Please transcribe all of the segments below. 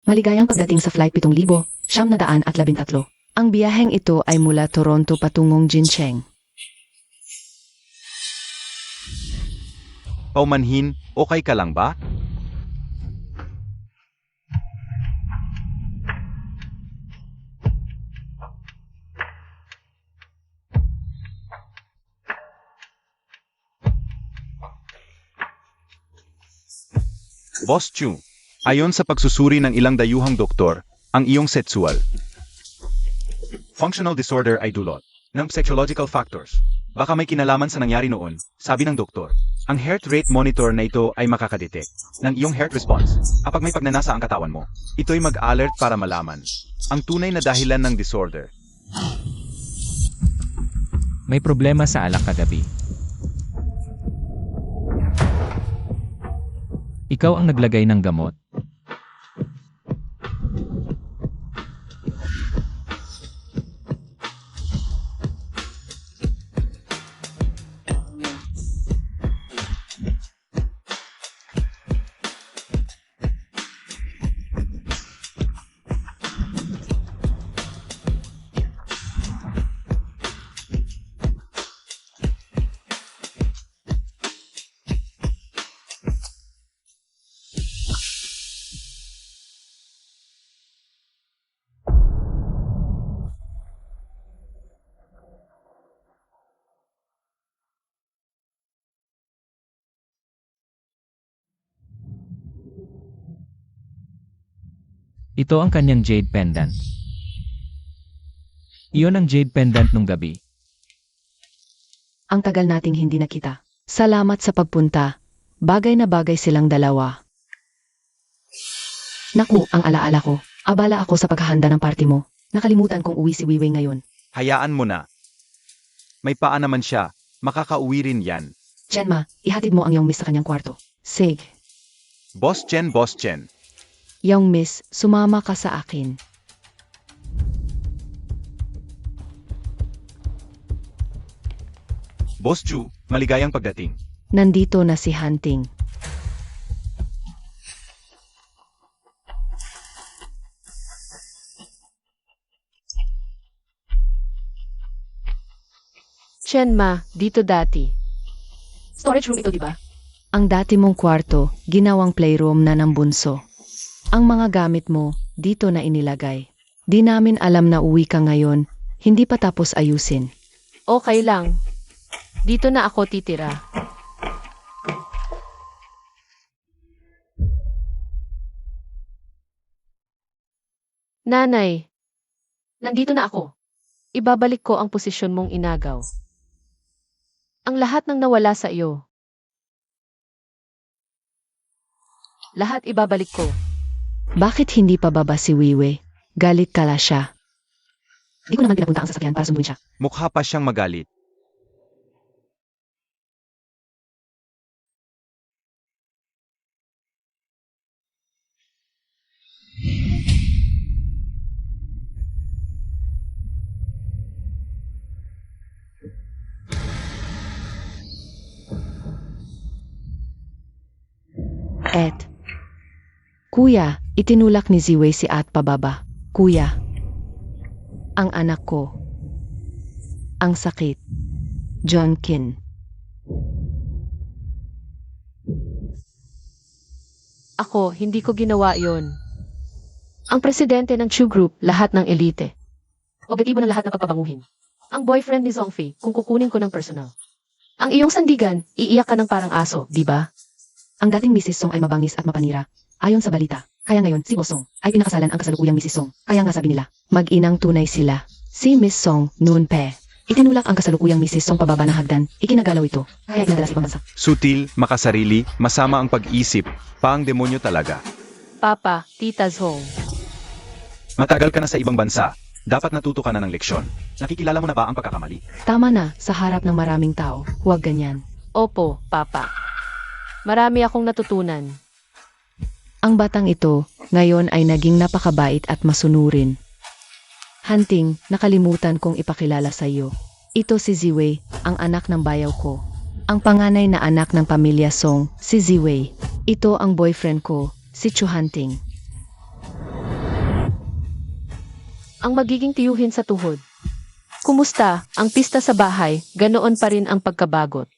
Maligayang pagdating sa flight 7,913. Ang biyaheng ito ay mula Toronto patungong Jincheng. Paumanhin, okay ka lang ba? Boss Chu, ayon sa pagsusuri ng ilang dayuhang doktor, ang iyong sexual functional disorder ay dulot ng psychological factors. Baka may kinalaman sa nangyari noon, sabi ng doktor. Ang heart rate monitor na ito ay makakadetect ng iyong heart response kapag may pagnanasa ang katawan mo. Ito'y mag-alert para malaman ang tunay na dahilan ng disorder. May problema sa alak kagabi. Ikaw ang naglagay ng gamot. Ito ang kanyang jade pendant. Iyon ang jade pendant nung gabi. Ang tagal nating hindi nakita. Salamat sa pagpunta. Bagay na bagay silang dalawa. Naku, ang alaala ko. Abala ako sa paghahanda ng party mo. Nakalimutan kong uwi si Weiwei ngayon. Hayaan mo na. May paa naman siya, makakauwi rin yan. Chenma, ihatid mo ang iyong miss sa kanyang kwarto. Sig. Boss Chen. Young miss, sumama ka sa akin. Boss Chu, maligayang pagdating. Nandito na si Hunting. Chenma, dito dati. Storage room ito, di ba? Ang dati mong kwarto, ginawang playroom na ng bunso. Ang mga gamit mo, dito na inilagay. Di namin alam na uwi ka ngayon, hindi pa tapos ayusin. Okay lang. Dito na ako titira. Nanay, Nandito na ako. ibabalik ko ang posisyon mong inagaw. Ang lahat ng nawala sa iyo. Lahat ibabalik ko. Bakit hindi pa baba si Weiwei? Galit kala siya. Di ko naman pinapunta ang sasakyan para sunduin siya. Mukha pa siyang magalit. Kuya, itinulak ni Ziwei si At pababa. Kuya, ang anak ko. Ang sakit. John Kin. Ako, hindi ko ginawa yon. Ang presidente ng Chu Group, lahat ng elite. Objektibo ng lahat ng pagpabanguhin. Ang boyfriend ni Zongfei, kung kukunin ko ng personal. Ang iyong sandigan, iiyak ka ng parang aso, di ba? Ang dating Mrs. Song ay mabangis at mapanira. Ayon sa balita. Kaya ngayon, si Bosong ay pinakasalan ang kasalukuyang Mrs. Song. Kaya nga sabi nila, mag-inang tunay sila. Si Miss Song noon pe. Itinulak ang kasalukuyang Mrs. Song pababa ng hagdan. Ikinagalaw ito. Kaya inadala sa ibang bansa. Sutil, makasarili, masama ang pag-isip, paang demonyo talaga. Papa, Tita Zong. Matagal ka na sa ibang bansa. Dapat natuto ka na ng leksyon. Nakikilala mo na ba ang pagkakamali? Tama na, sa harap ng maraming tao. Huwag ganyan. Opo, Papa. Marami akong natutunan. Ang batang ito, ngayon ay naging napakabait at masunurin. Hunting, nakalimutan kong ipakilala sa iyo. Ito si Ziwei, ang anak ng bayaw ko. Ang panganay na anak ng pamilya Song, si Ziwei. Ito ang boyfriend ko, si Chu Hunting. Ang magiging tiyuhin sa tuhod. Kumusta, ang pista sa bahay, ganoon pa rin ang pagkabagot.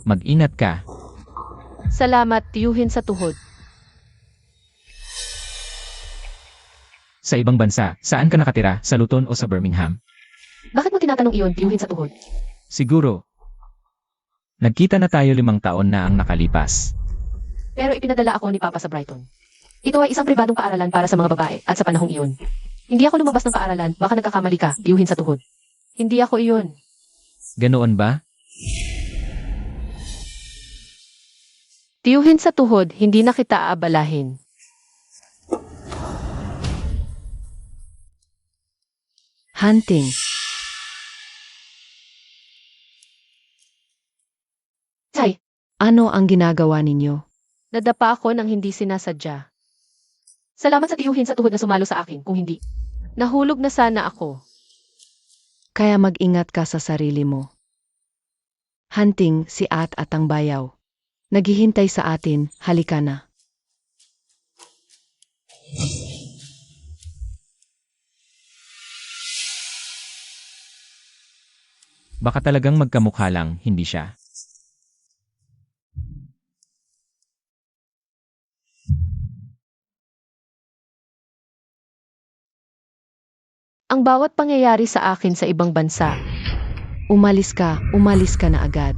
Mag-inat ka. Salamat, tiyuhin sa tuhod. Sa ibang bansa, saan ka nakatira? Sa Luton o sa Birmingham? Bakit mo tinatanong iyon, tiyuhin sa tuhod? Siguro. Nagkita na tayo 5 taon na ang nakalipas. Pero ipinadala ako ni Papa sa Brighton. Ito ay isang pribadong paaralan para sa mga babae at sa panahong iyon. Hindi ako lumabas ng paaralan, baka nagkakamali ka, tiyuhin sa tuhod. Hindi ako iyon. Ganoon ba? Tiyuhin sa tuhod, hindi na kita aabalahin. Hunting. Tay, ano ang ginagawa ninyo? Nadapa ako ng hindi sinasadya. Salamat sa tiyuhin sa tuhod na sumalo sa akin, kung hindi. Nahulog na sana ako. Kaya mag-ingat ka sa sarili mo. Hunting si at ang bayaw. Naghihintay sa atin, halika na. Baka talagang magkamukha lang, hindi siya. Ang bawat pangyayari sa akin sa ibang bansa. Umalis ka na agad.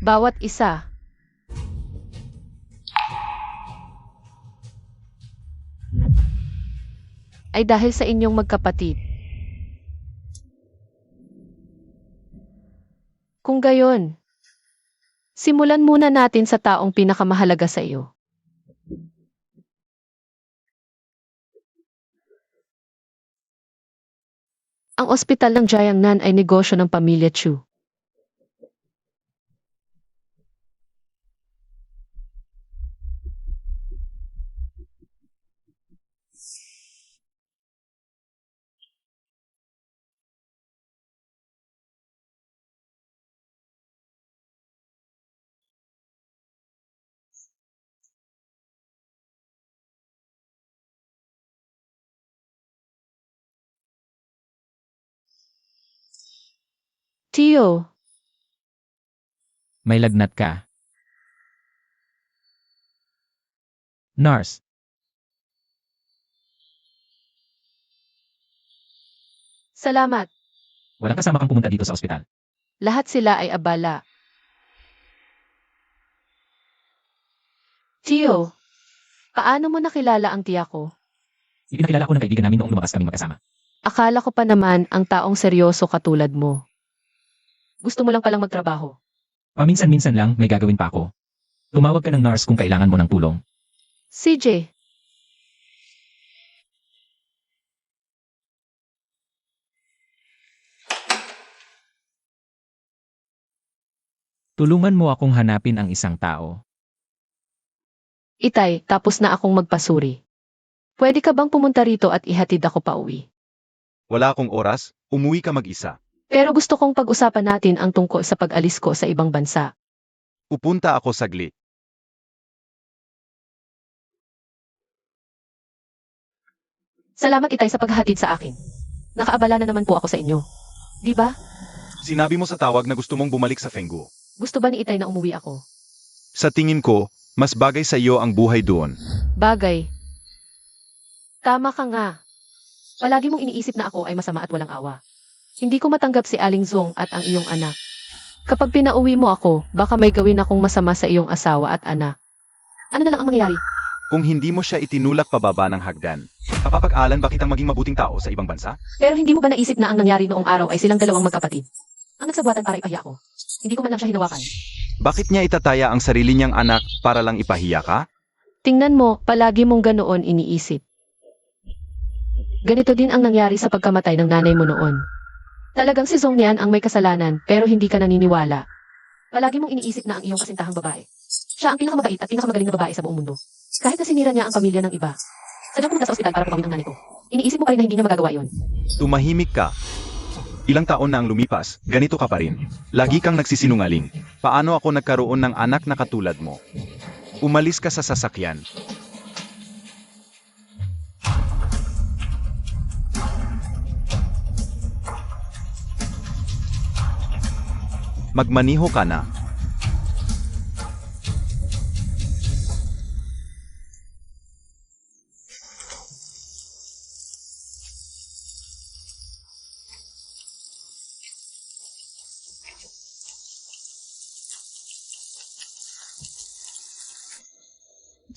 Bawat isa. Ay dahil sa inyong magkapatid. Kung gayon, simulan muna natin sa taong pinakamahalaga sa iyo. Ang ospital ng Jiangnan ay negosyo ng pamilya Chu. Tio, May lagnat ka. Nurse, salamat. walang kasama kang pumunta dito sa ospital. Lahat sila ay abala. Tio, paano mo nakilala ang tiya ko? Ipinakilala ko ng kaibigan namin noong lumakas kaming magkasama. Akala ko pa naman ang taong seryoso katulad mo. Gusto mo lang palang magtrabaho. Paminsan-minsan lang, may gagawin pa ako. Tumawag ka ng nurse kung kailangan mo ng tulong. CJ, Tulungan mo akong hanapin ang isang tao. Itay, tapos na akong magpasuri. Pwede ka bang pumunta rito at ihatid ako pa uwi? Wala akong oras, umuwi ka mag-isa. Pero gusto kong pag-usapan natin ang tungkol sa pag-alis ko sa ibang bansa. Pupunta ako saglit. Salamat Itay sa paghahatid sa akin. Nakaabala na naman po ako sa inyo. Di ba? Sinabi mo sa tawag na gusto mong bumalik sa Fenggu. Gusto ba ni Itay na umuwi ako? Sa tingin ko, mas bagay sa iyo ang buhay doon. Bagay. Tama ka nga. Palagi mong iniisip na ako ay masama at walang awa. Hindi ko matanggap si Aling Zong at ang iyong anak. Kapag pinauwi mo ako, baka may gawin akong masama sa iyong asawa at anak. Ano na lang ang mangyayari? Kung hindi mo siya itinulak pababa ng hagdan, kapapag-alan ba kitang maging mabuting tao sa ibang bansa? Pero hindi mo ba naisip na ang nangyari noong araw ay silang dalawang magkapatid? Ang nagsabuatan para ipahiya ko. Hindi ko man lang siya hinawakan. Bakit niya itataya ang sarili niyang anak para lang ipahiya ka? Tingnan mo, palagi mong ganoon iniisip. Ganito din ang nangyari sa pagkamatay ng nanay mo noon. Talagang si Zong Nian ang may kasalanan, pero hindi ka naniniwala. Palagi mong iniisip na ang iyong kasintahang babae. Siya ang pinakamabait at pinakamagaling na babae sa buong mundo. Kahit na sinira niya ang pamilya ng iba. Sadyang pumunta sa ospital para pumawin ang nanay ko. Iniisip mo pa rin na hindi niya magagawa yun. Tumahimik ka. Ilang taon na ang lumipas, ganito ka pa rin. Lagi kang nagsisinungaling. Paano ako nagkaroon ng anak na katulad mo? Umalis ka sa sasakyan. Magmaniho ka na.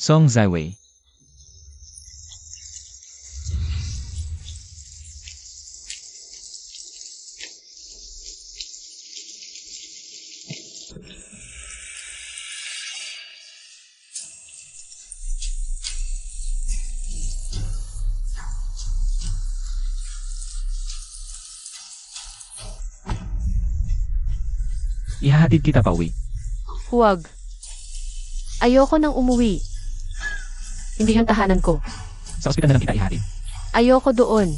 Song Zaiwei. Ihahatid kita pauwi. Huwag. Ayoko nang umuwi. Hindi yung tahanan ko. Sa ospital na lang kita ihatid. Ayoko doon.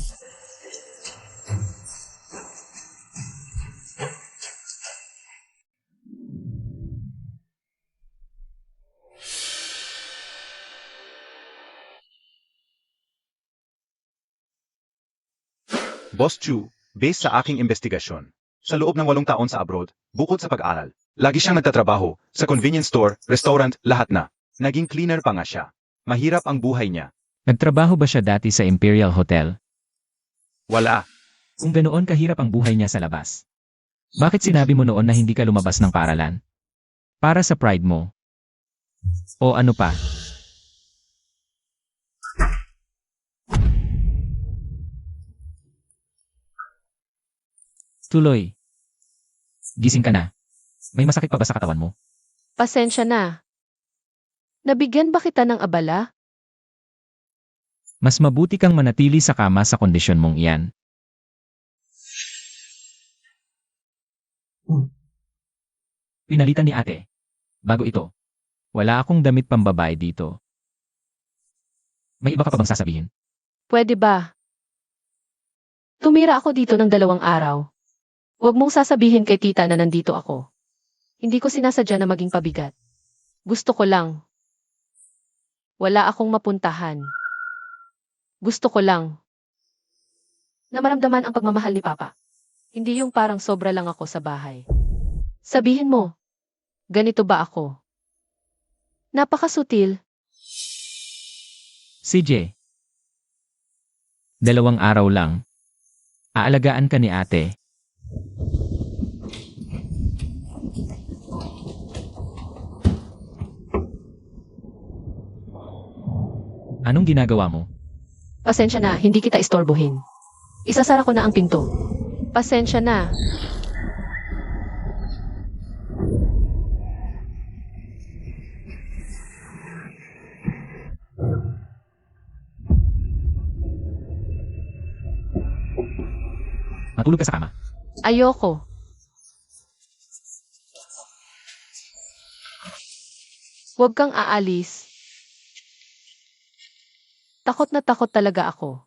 Boss Chu, based sa aking investigasyon, sa loob ng 8 taon sa abroad, bukod sa pag-aral, lagi siyang nagtatrabaho, sa convenience store, restaurant, lahat na. Naging cleaner pa nga siya. Mahirap ang buhay niya. Nagtrabaho ba siya dati sa Imperial Hotel? Wala. Kung ganoon kahirap ang buhay niya sa labas. Bakit sinabi mo noon na hindi ka lumabas ng paaralan? Para sa pride mo? O ano pa? Tuloy. Gising ka na. May masakit pa ba sa katawan mo? Pasensya na. Nabigyan ba kita ng abala? Mas mabuti kang manatili sa kama sa kondisyon mong iyan. Pinalitan ni ate. Bago ito. Wala akong damit pambabae dito. May iba ka pa bang sasabihin? Pwede ba? Tumira ako dito ng 2 araw. Huwag mong sasabihin kay tita na nandito ako. Hindi ko sinasadya na maging pabigat. Gusto ko lang. Wala akong mapuntahan. Gusto ko lang. Na maramdaman ang pagmamahal ni Papa. Hindi yung parang sobra lang ako sa bahay. Sabihin mo, ganito ba ako? Napakasutil. CJ. 2 araw lang. Aalagaan ka ni ate. Anong ginagawa mo? Pasensya na, hindi kita istorbohin. Isasara ko na ang pinto. Pasensya na. Matulog ka sa kama. Ayoko. Huwag kang aalis. Takot na takot talaga ako.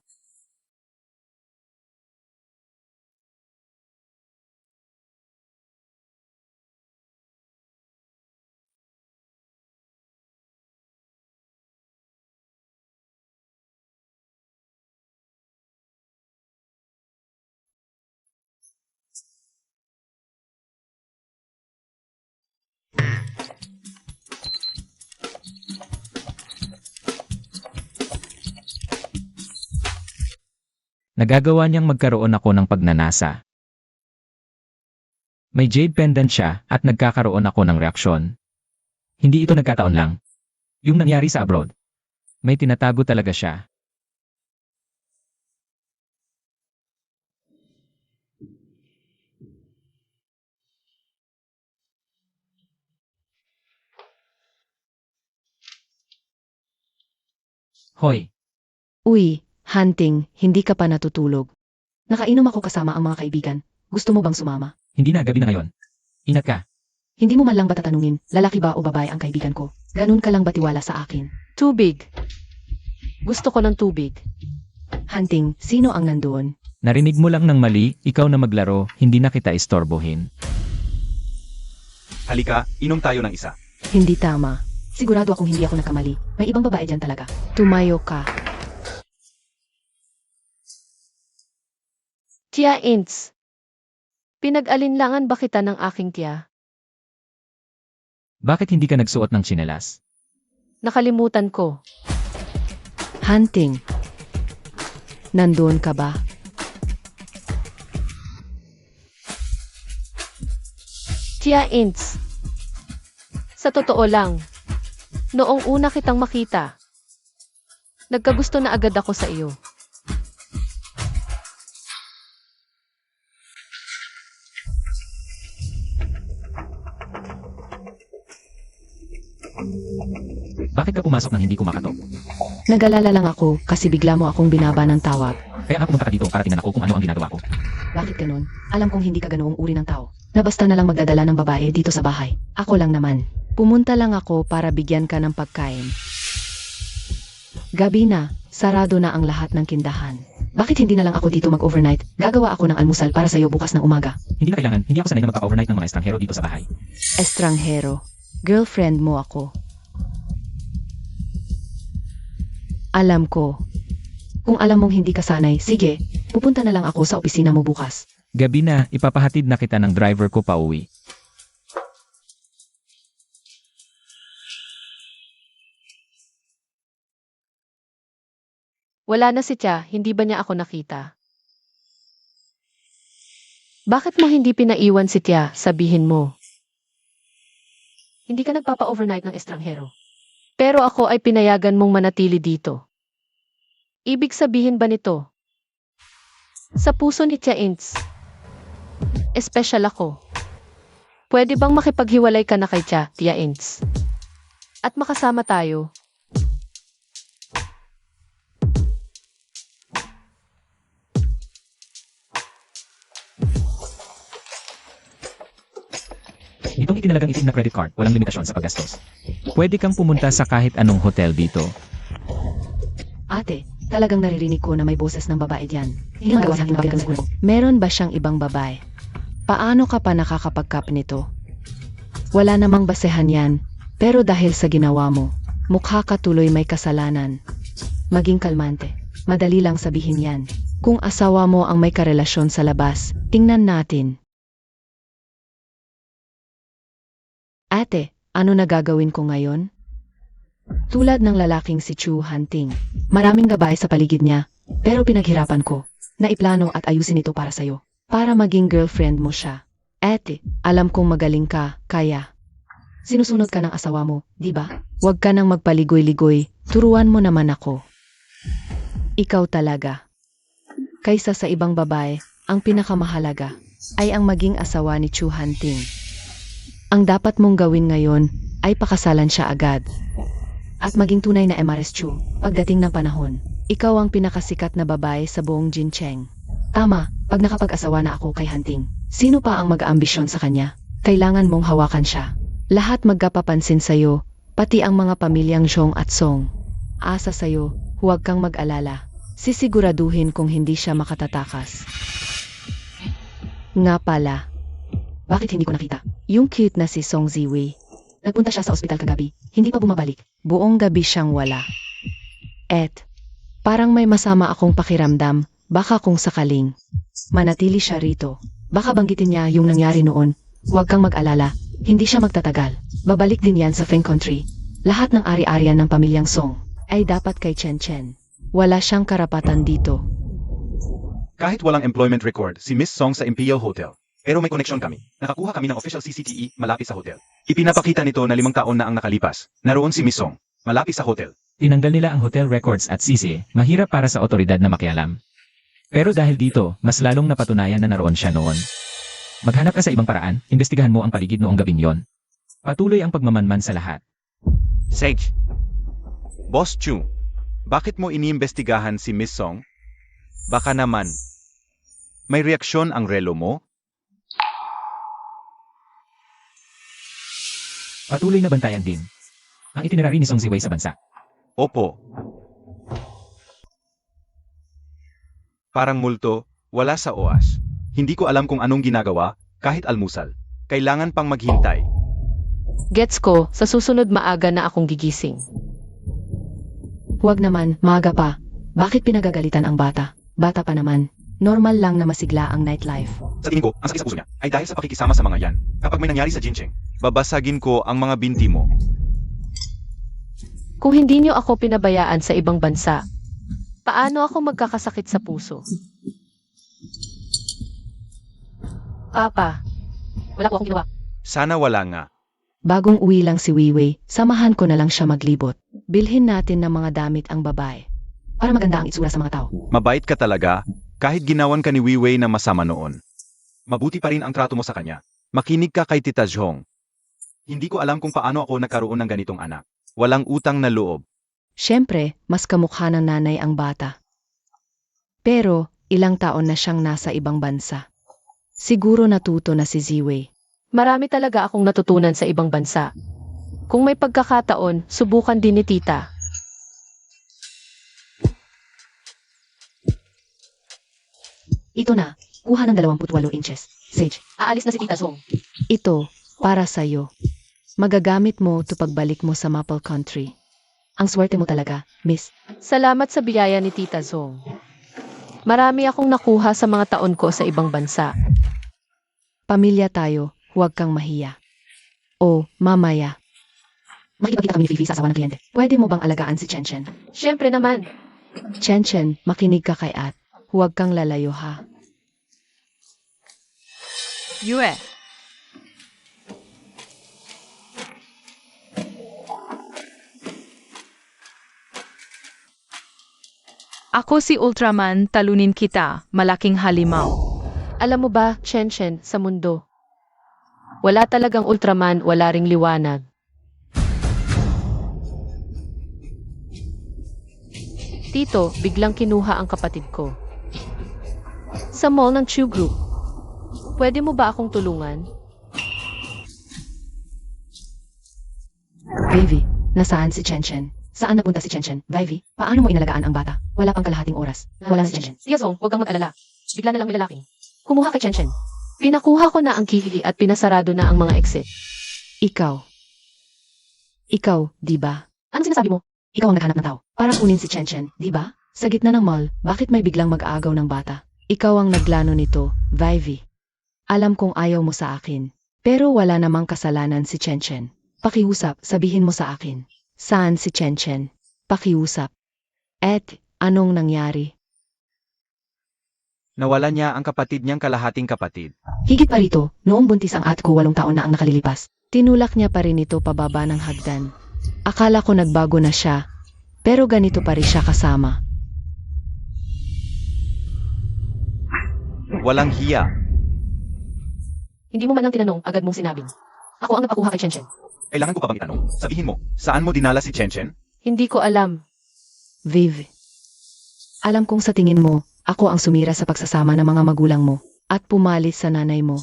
Nagagawa niyang magkaroon ako ng pagnanasa. May jade pendant siya at nagkakaroon ako ng reaksyon. Hindi ito nagkataon lang. Yung nangyari sa abroad. May tinatago talaga siya. Hoy, Uy, hunting, hindi ka pa natutulog. Nakainom ako kasama ang mga kaibigan. Gusto mo bang sumama? hindi na gabi na ngayon. Ingat ka. Hindi mo man lang ba tatanungin, lalaki ba o babae ang kaibigan ko? Ganun ka lang ba tiwala sa akin? Tubig. Gusto ko ng tubig. Hunting, sino ang nandoon? Narinig mo lang ng mali, ikaw na maglaro, hindi na kita istorbohin. Halika, inom tayo ng isa. Hindi tama. Sigurado akong hindi ako nakamali. May ibang babae dyan talaga. Tumayo ka. Tia Ints. Pinag-alinlangan ba kita ng aking tiya? Bakit hindi ka nagsuot ng tsinelas? Nakalimutan ko. Hunting. Nandoon ka ba? Tia Ints. Sa totoo lang, noong una kitang makita, nagkagusto na agad ako sa iyo. Bakit ka pumasok nang hindi kumakatok? Nag-alala lang ako kasi bigla mo akong binaba ng tawag. Kaya nga pumunta ka dito para tingnan ako kung ano ang ginagawa ko. Bakit ganun? Alam kong hindi ka ganoong uri ng tao. Na basta na lang magdadala ng babae dito sa bahay. Ako lang naman. Pumunta lang ako para bigyan ka ng pagkain. Gabi na, sarado na ang lahat ng kindahan. Bakit hindi na lang ako dito mag-overnight? Gagawa ako ng almusal para sa'yo bukas ng umaga. Hindi na kailangan, hindi ako sanay na magpapa-overnight ng mga estranghero dito sa bahay. Estranghero. Girlfriend mo ako. Alam ko. Kung alam mong hindi ka sanay, sige, pupunta na lang ako sa opisina mo bukas. Gabi na, ipapahatid na kita ng driver ko pauwi. Wala na si Tia, hindi ba niya ako nakita? Bakit mo hindi pinaiwan si Tia, sabihin mo? Hindi ka nagpapa-overnight ng estranghero. Pero ako ay pinayagan mong manatili dito. Ibig sabihin ba nito? Sa puso ni Tia Ints, espesyal ako. Pwede bang makipaghiwalay ka na kay Tia Ints? At makasama tayo? Itong itinalagang itim na credit card, walang limitasyon sa paggastos. Pwede kang pumunta sa kahit anong hotel dito. Ate, talagang naririnig ko na may boses ng babae diyan. Hindi magawa sa akin bakit siguro. Meron ba siyang ibang babae? Paano ka pa nakakapagkap nito? Wala namang basehan yan, pero dahil sa ginawa mo, mukha ka tuloy may kasalanan. Maging kalmante. Madali lang sabihin yan. Kung asawa mo ang may karelasyon sa labas, tingnan natin. Ate, ano na gagawin ko ngayon? Tulad ng lalaking si Chu Hunting. Maraming babae sa paligid niya, pero pinaghirapan ko. Naiplano at ayusin ito para sa'yo. Para maging girlfriend mo siya. Ate, alam kong magaling ka, kaya. Sinusunod ka ng asawa mo, di ba? Huwag ka nang magpaligoy-ligoy, turuan mo naman ako. Ikaw talaga. Kaysa sa ibang babae, ang pinakamahalaga ay ang maging asawa ni Chu Hunting. Ang dapat mong gawin ngayon ay pakasalan siya agad. At maging tunay na MRS Chu pagdating ng panahon. Ikaw ang pinakasikat na babae sa buong Jincheng. Tama, pag nakapag-asawa na ako kay Hunting, sino pa ang mag-aambisyon sa kanya? Kailangan mong hawakan siya. Lahat magkapapansin sa'yo, pati ang mga pamilyang Zhong at Song. Asa sa'yo, huwag kang mag-alala. Sisiguraduhin kung hindi siya makatatakas. Nga pala. Bakit hindi ko nakita? Yung cute na si Song Ziwei. Nagpunta siya sa ospital kagabi. Hindi pa bumabalik. Buong gabi siyang wala. Parang may masama akong pakiramdam. Baka kung sakaling manatili siya rito. Baka banggitin niya yung nangyari noon. Huwag kang mag-alala. Hindi siya magtatagal. Babalik din yan sa Feng Country. Lahat ng ari-arian ng pamilyang Song ay dapat kay Chen Chen. Wala siyang karapatan dito. Kahit walang employment record si Miss Song sa Imperial Hotel. Pero may connection kami. Nakakuha kami ng official CCTV malapit sa hotel. Ipinapakita nito na 5 taon na ang nakalipas. Naroon si Miss Song, malapit sa hotel. Tinanggal nila ang hotel records at sisi, mahirap para sa otoridad na makialam. Pero dahil dito, mas lalong napatunayan na naroon siya noon. Maghanap ka sa ibang paraan, imbestigahan mo ang paligid noong gabing yon. Patuloy ang pagmamanman sa lahat. Sage. Boss Chu, bakit mo iniimbestigahan si Miss Song? Baka naman, may reaksyon ang relo mo? Patuloy na bantayan din ang itinerary ni Song Ziwei sa bansa. Opo. Parang multo, wala sa oas. Hindi ko alam kung anong ginagawa, kahit almusal. Kailangan pang maghintay. Gets ko, sa susunod maaga na akong gigising. Huwag naman, maaga pa. Bakit pinagagalitan ang bata? Bata pa naman. Normal lang na masigla ang nightlife. Sa tingin ko, ang sakit sa puso niya ay dahil sa pakikisama sa mga yan. Kapag may nangyari sa Jincheng, babasagin ko ang mga binti mo. Kung hindi niyo ako pinabayaan sa ibang bansa, paano ako magkakasakit sa puso? Papa, wala po akong ginawa. Sana wala nga. Bagong uwi lang si Weiwei, samahan ko na lang siya maglibot. Bilhin natin ng mga damit ang babae. Para maganda ang itsura sa mga tao. Mabait ka talaga, kahit ginawan ka ni Weiwei na masama noon. Mabuti pa rin ang trato mo sa kanya. Makinig ka kay Tita Zhong. Hindi ko alam kung paano ako nagkaroon ng ganitong anak. Walang utang na loob. Siyempre, mas kamukha ng nanay ang bata. Pero, ilang taon na siyang nasa ibang bansa. Siguro natuto na si Ziwei. Marami talaga akong natutunan sa ibang bansa. Kung may pagkakataon, subukan din ni tita. Ito na, kuha ng 28 inches. Sage, Aalis na si Tita Zong. ito, para sa'yo. Magagamit mo to pagbalik mo sa Maple Country. Ang swerte mo talaga, miss. Salamat sa biyaya ni Tita Zong. Marami akong nakuha sa mga taon ko sa ibang bansa. Pamilya tayo, huwag kang mahiya. O, mamaya. Makikipagkita kami ni Fifi sa asawa ng kliyente. Pwede mo bang alagaan si Chen? Siyempre naman. Chen, makinig ka kay At. Huwag kang lalayo ha. Yue. Ako si Ultraman, talunin kita, malaking halimaw. Alam mo ba, Chen, sa mundo, wala talagang Ultraman, wala ring liwanag. Tito, biglang kinuha ang kapatid ko. Sa mall ng Chew Group. Pwede mo ba akong tulungan? Vivi, nasaan si Chen? Saan napunta si Chen? Vivi, paano mo inalagaan ang bata? Wala pang kalahating oras. Wala si Chen. Tia Zong, huwag kang mag-alala. Bigla na lang may lalaking. Kumuha kay Chen. Pinakuha ko na ang kihili at pinasarado na ang mga exit. Ikaw, di ba? Anong sinasabi mo? Ikaw ang naghanap ng tao. Para kunin si Chen, di ba? Sa gitna ng mall, bakit may biglang mag-aagaw ng bata? Ikaw ang naglano nito, Vivi. Alam kong ayaw mo sa akin. Pero wala namang kasalanan si Chen. Pakiusap, sabihin mo sa akin. Saan si Chen? Pakiusap. Et, anong nangyari? Nawala niya ang kapatid niyang kalahating kapatid. Higit pa rito, noong buntis ang ate ko 8 taon na ang nakalilipas. Tinulak niya pa rin ito pababa ng hagdan. Akala ko nagbago na siya, pero ganito pa rin siya kasama. Walang hiya. Hindi mo man lang tinanong, agad mong sinabing. Ako ang nagpakuha kay Chen. Kailangan ko pa bang itanong? Sabihin mo, saan mo dinala si Chen? Hindi ko alam. Viv, alam kong sa tingin mo, ako ang sumira sa pagsasama ng mga magulang mo at pumalis sa nanay mo.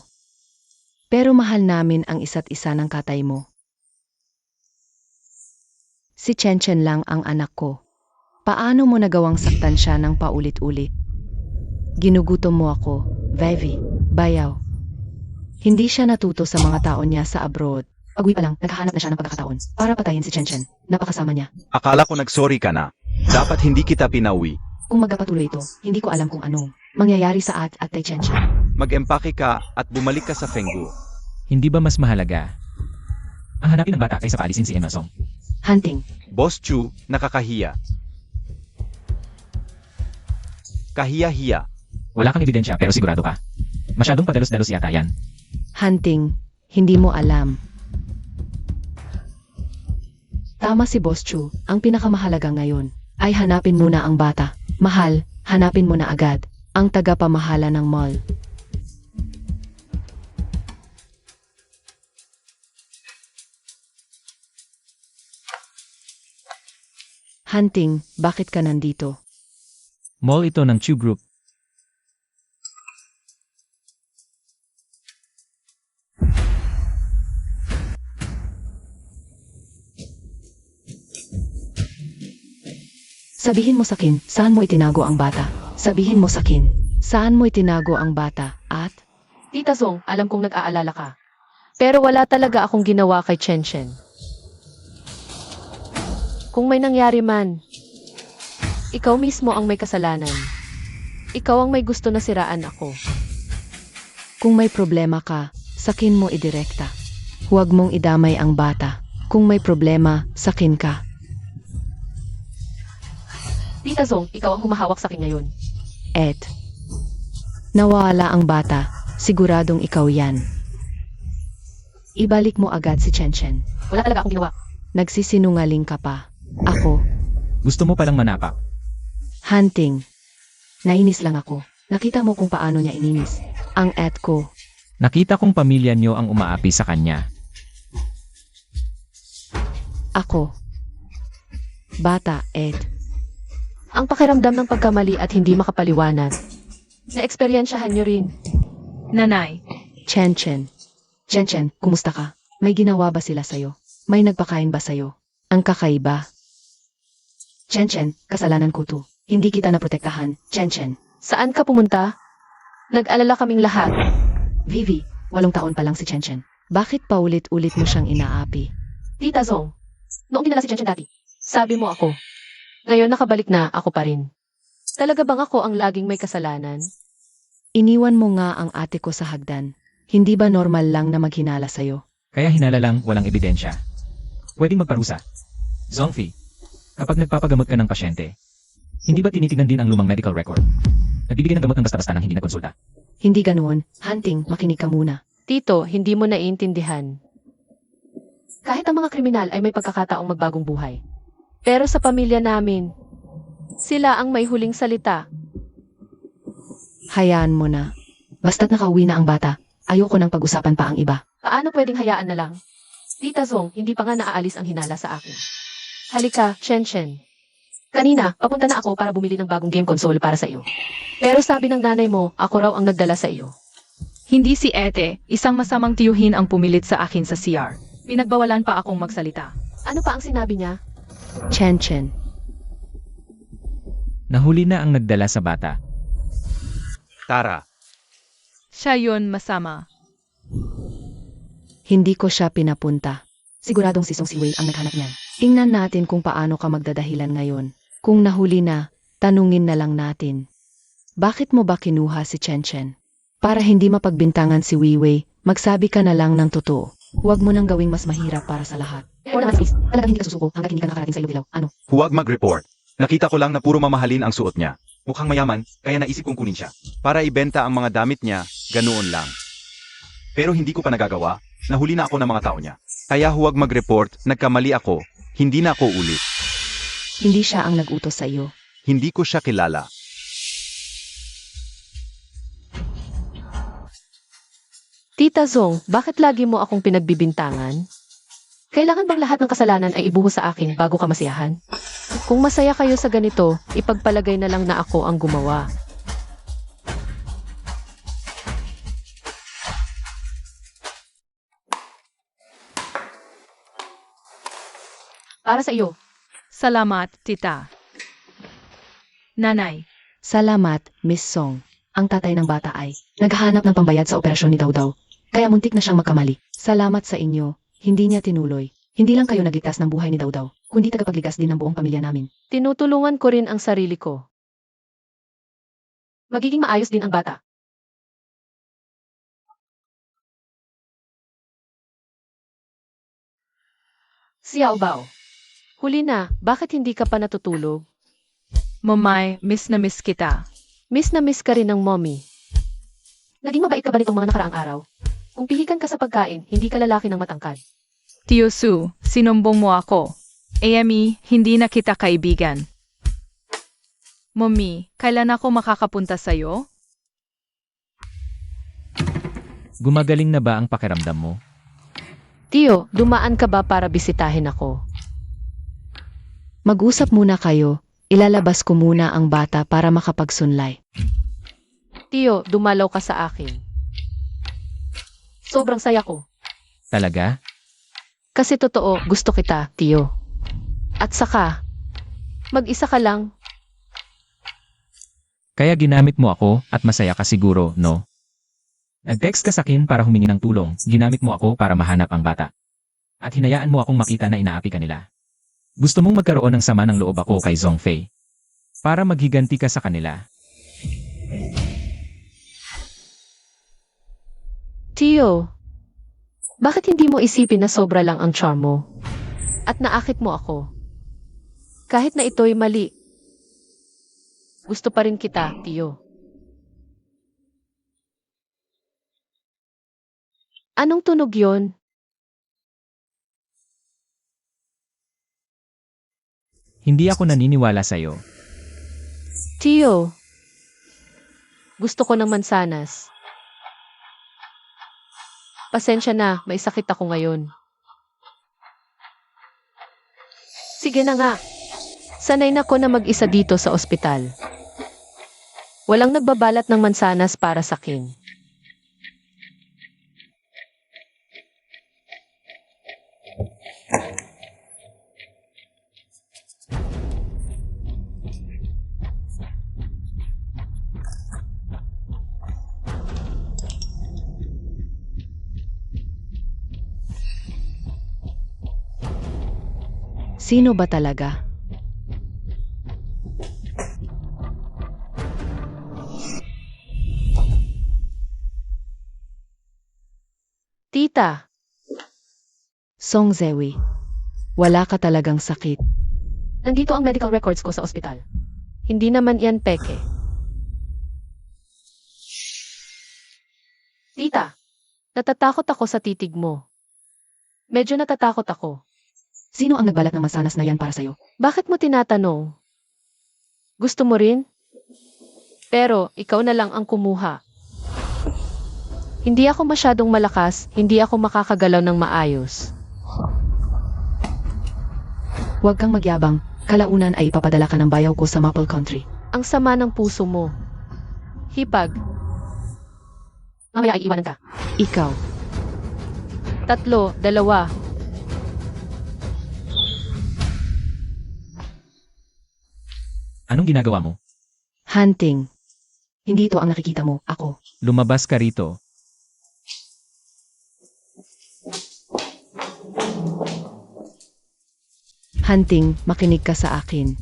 Pero mahal namin ang isa't isa ng katay mo. Si Chen lang ang anak ko. Paano mo nagawang saktan siya ng paulit-ulit? Ginugutom mo ako, Vivi, bayaw. Hindi siya natuto sa mga tao niya sa abroad. Pag-uwi pa lang, naghahanap na siya ng pagkakataon para patayin si Chen. Napakasama niya. Akala ko nagsorry ka na. Dapat hindi kita pinauwi. Kung magkapatuloy ito, hindi ko alam kung anong mangyayari sa at kay Chen. Mag-empake ka at bumalik ka sa Fenggu. Hindi ba mas mahalaga ang hanapin ng bata kaysa paalisin si Emma Song? Hunting. Boss Chu, nakakahiya. Kahiya-hiya. Wala kang ebidensya pero sigurado ka. Masyadong padalos-dalos yata yan. Hunting. Hindi mo alam. Tama si Boss Chu, ang pinakamahalaga ngayon ay hanapin muna ang bata. Mahal, hanapin mo na agad ang tagapamahala ng mall. Hunting, bakit ka nandito? Mall ito ng Chew Group. Sabihin mo sa akin, saan mo itinago ang bata? Sabihin mo sakin, saan mo itinago ang bata at Tita Zong, alam kong nag-aalala ka. Pero wala talaga akong ginawa kay Chen Chen. Kung may nangyari man, ikaw mismo ang may kasalanan. Ikaw ang may gusto na siraan ako. kung may problema ka, sakin mo idirekta. Huwag mong idamay ang bata. Kung may problema, sakin ka. Tita Zong, ikaw ang humahawak sa akin ngayon. Et. Nawala ang bata, siguradong ikaw yan. Ibalik mo agad si Chen Chen. Wala talaga akong ginawa. Nagsisinungaling ka pa. Ako, Gusto mo palang manapak. hunting. Nainis lang ako. Nakita mo kung paano niya ininis. Ang et ko. Nakita kong pamilya niyo ang umaapi sa kanya. Ako. Bata, et. Ang pakiramdam ng pagkamali at hindi makapaliwanag. Na-eksperyensyahan niyo rin. Nanay, Chen Chen. Chen Chen, kumusta ka? May ginawa ba sila sa'yo? May nagpakain ba sa'yo? Ang kakaiba. Chen Chen, kasalanan ko to. Hindi kita naprotektahan, Chen Chen. Saan ka pumunta? Nag-alala kaming lahat. Vivi, 8 taon pa lang si Chen Chen. Bakit paulit-ulit mo siyang inaapi? Tita Zong, noong dinala si Chen Chen dati, sabi mo ako. Ngayon nakabalik na, ako pa rin. Talaga bang ako ang laging may kasalanan? Iniwan mo nga ang ate ko sa hagdan. Hindi ba normal lang na maghinala sa'yo? Kaya hinala lang walang ebidensya. Pwedeng magparusa. Zongfi, kapag nagpapagamot ka ng pasyente, hindi ba tinitingnan din ang lumang medical record? Nagbibigay ng gamot ng basta-basta nang hindi nakonsulta. Hindi ganoon. Hunting, makinig ka muna. Tito, hindi mo naiintindihan. Kahit ang mga kriminal ay may pagkakataong magbagong buhay. Pero sa pamilya namin, sila ang may huling salita. Hayaan mo na. Basta't nakauwi na ang bata, ayoko nang pag-usapan pa ang iba. Paano pwedeng hayaan na lang? Tita Zong, hindi pa nga naaalis ang hinala sa akin. Halika, Chen Chen. Kanina, papunta na ako para bumili ng bagong game console para sa iyo. Pero sabi ng nanay mo, ako raw ang nagdala sa iyo. hindi si Ete, isang masamang tiyuhin ang pumilit sa akin sa CR. Pinagbawalan pa akong magsalita. Ano pa ang sinabi niya? Chen Chen. Nahuli na ang nagdala sa bata. Tara, Siya yon masama. Hindi ko siya pinapunta. Siguradong si Song Si Wei ang naghanap niyan. Tingnan natin kung paano ka magdadahilan ngayon. Kung nahuli na, tanungin na lang natin. Bakit mo ba kinuha si Chen Chen? Para hindi mapagbintangan si Wei Wei, magsabi ka na lang ng totoo. Huwag mo nang gawing mas mahirap para sa lahat. Or naman sis, Talagang hindi ka susuko hanggang hindi ka nakarating sa Iloilo. Ano? huwag mag-report. Nakita ko lang na puro mamahalin ang suot niya. Mukhang mayaman, kaya naisip kong kunin siya. Para ibenta ang mga damit niya, ganoon lang. Pero hindi ko pa nagagawa, nahuli na ako ng mga tao niya. Kaya huwag mag-report, nagkamali ako, hindi na ako ulit. Hindi siya ang nag-utos sa iyo. Hindi ko siya kilala. Tita Zong, bakit lagi mo akong pinagbibintangan? Kailangan bang lahat ng kasalanan ay ibuhos sa akin bago ka masiyahan? Kung masaya kayo sa ganito, ipagpalagay na lang na ako ang gumawa. Para sa iyo. Salamat, tita. Nanay, Salamat, Miss Song. Ang tatay ng bata ay naghahanap ng pambayad sa operasyon ni Dawdaw. Kaya muntik na siyang magkamali. Salamat sa inyo. Hindi niya tinuloy. Hindi lang kayo nagligtas ng buhay ni Dawdaw, kundi tagapagligtas din ng buong pamilya namin. Tinutulungan ko rin ang sarili ko. Magiging maayos din ang bata. Xiao Bao. Huli na, bakit hindi ka pa natutulog? Momay, miss na miss kita. Miss na miss ka rin ng mommy. Naging mabait ka ba nitong mga nakaraang araw? Kung pihikan ka sa pagkain, hindi ka lalaki ng matangkad. Tio Su, sinumbong mo ako. Amy, hindi na kita kaibigan. Mommy, kailan ako makakapunta sa'yo? Gumagaling na ba ang pakiramdam mo? Tio, dumaan ka ba para bisitahin ako? Mag-usap muna kayo. Ilalabas ko muna ang bata para makapagsunlay. Tio, dumalaw ka sa akin. Sobrang saya ko. Talaga? Kasi totoo, gusto kita, Tio. At saka, mag-isa ka lang. Kaya ginamit mo ako at masaya ka siguro, no? Nag-text ka sa akin para humingi ng tulong, ginamit mo ako para mahanap ang bata. At hinayaan mo akong makita na inaapi ka nila. Gusto mong magkaroon ng sama ng loob ako kay Zhongfei. Para maghiganti ka sa kanila. Tio, bakit hindi mo isipin na sobra lang ang charm mo? At naakit mo ako. Kahit na ito'y mali. Gusto pa rin kita, Tio. Anong tunog yon? Hindi ako naniniwala sa'yo. Tio, gusto ko ng mansanas. Pasensya na, may sakit ako ngayon. Sige na nga. Sanay na ko na mag-isa dito sa ospital. Walang nagbabalat ng mansanas para sa akin. Sino ba talaga? Tita, Song Zewi. Wala ka talagang sakit. nandito ang medical records ko sa ospital. Hindi naman yan peke. Tita, natatakot ako sa titig mo. Medyo natatakot ako. Sino ang nagbalat ng mansanas na yan para sa'yo? Bakit mo tinatanong? Gusto mo rin? Pero, ikaw na lang ang kumuha. Hindi ako masyadong malakas, hindi ako makakagalaw ng maayos. Huwag kang magyabang. Kalaunan ay ipapadala ka ng bayaw ko sa Maple Country. Ang sama ng puso mo. Hipag. Mamaya ay iwanan ka. Ikaw. 3, 2. Anong ginagawa mo? Hunting. Hindi ito ang nakikita mo. Ako. Lumabas ka rito. Hunting, makinig ka sa akin.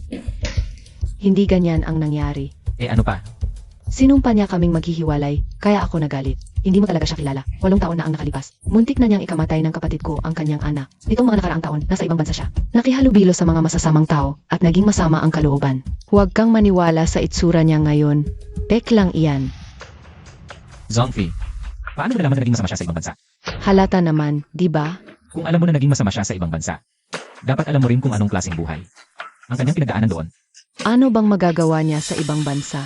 Hindi ganyan ang nangyari. Ano pa? Sinumpa niya kaming maghihiwalay, kaya ako nagalit. Hindi mo talaga siya kilala. 8 taon na ang nakalipas. Muntik na niyang ikamatay ng kapatid ko ang kanyang anak. Nitong mga nakaraang taon, nasa ibang bansa siya. Nakihalubilo sa mga masasamang tao at naging masama ang kalooban. Huwag kang maniwala sa itsura niya ngayon. Pek lang iyan. Zhongfei. Paano mo nalaman na naging masama siya sa ibang bansa? Halata naman, di ba? Kung alam mo na naging masama siya sa ibang bansa, dapat alam mo rin kung anong klaseng buhay ang kanyang pinagdaanan doon. Ano bang magagawa niya sa ibang bansa?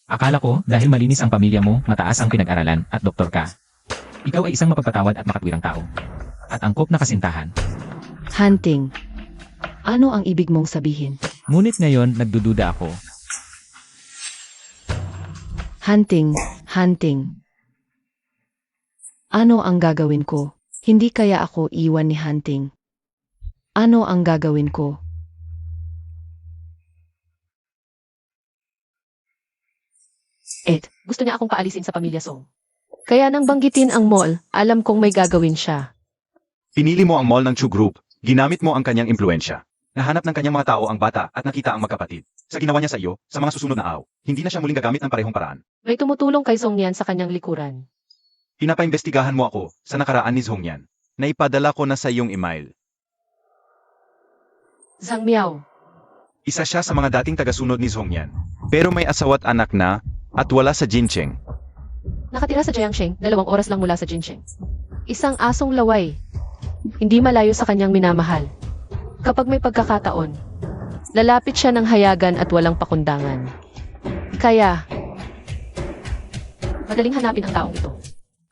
Akala ko, dahil malinis ang pamilya mo, mataas ang pinag-aralan, at doktor ka. Ikaw ay isang mapagpatawad at makatwirang tao. At angkop na kasintahan. Hunting. Ano ang ibig mong sabihin? Ngunit ngayon, nagdududa ako. Hunting, hunting. Ano ang gagawin ko? Hindi kaya ako iwan ni Hunting. Ano ang gagawin ko? Gusto niya akong paalisin sa pamilya Song. Kaya nang banggitin ang mall, alam kong may gagawin siya. Pinili mo ang mall ng Chu Group, ginamit mo ang kanyang impluensya. Nahanap ng kanyang mga tao ang bata at nakita ang magkapatid. Sa ginawa niya sa iyo, sa mga susunod na araw, hindi na siya muling gagamit ng parehong paraan. May tumutulong kay Song Nian sa kanyang likuran. Pinapaimbestigahan mo ako sa nakaraan ni Zhongyan. Naipadala ko na sa iyong email. Zhang Miao. Isa siya sa mga dating tagasunod ni Zhongyan. Pero may asawa at anak na, at wala sa Jincheng. Nakatira sa Jiangsheng, 2 oras lang mula sa Jincheng. Isang asong laway. Hindi malayo sa kanyang minamahal. Kapag may pagkakataon, lalapit siya ng hayagan at walang pakundangan. Kaya, madaling hanapin ang taong ito.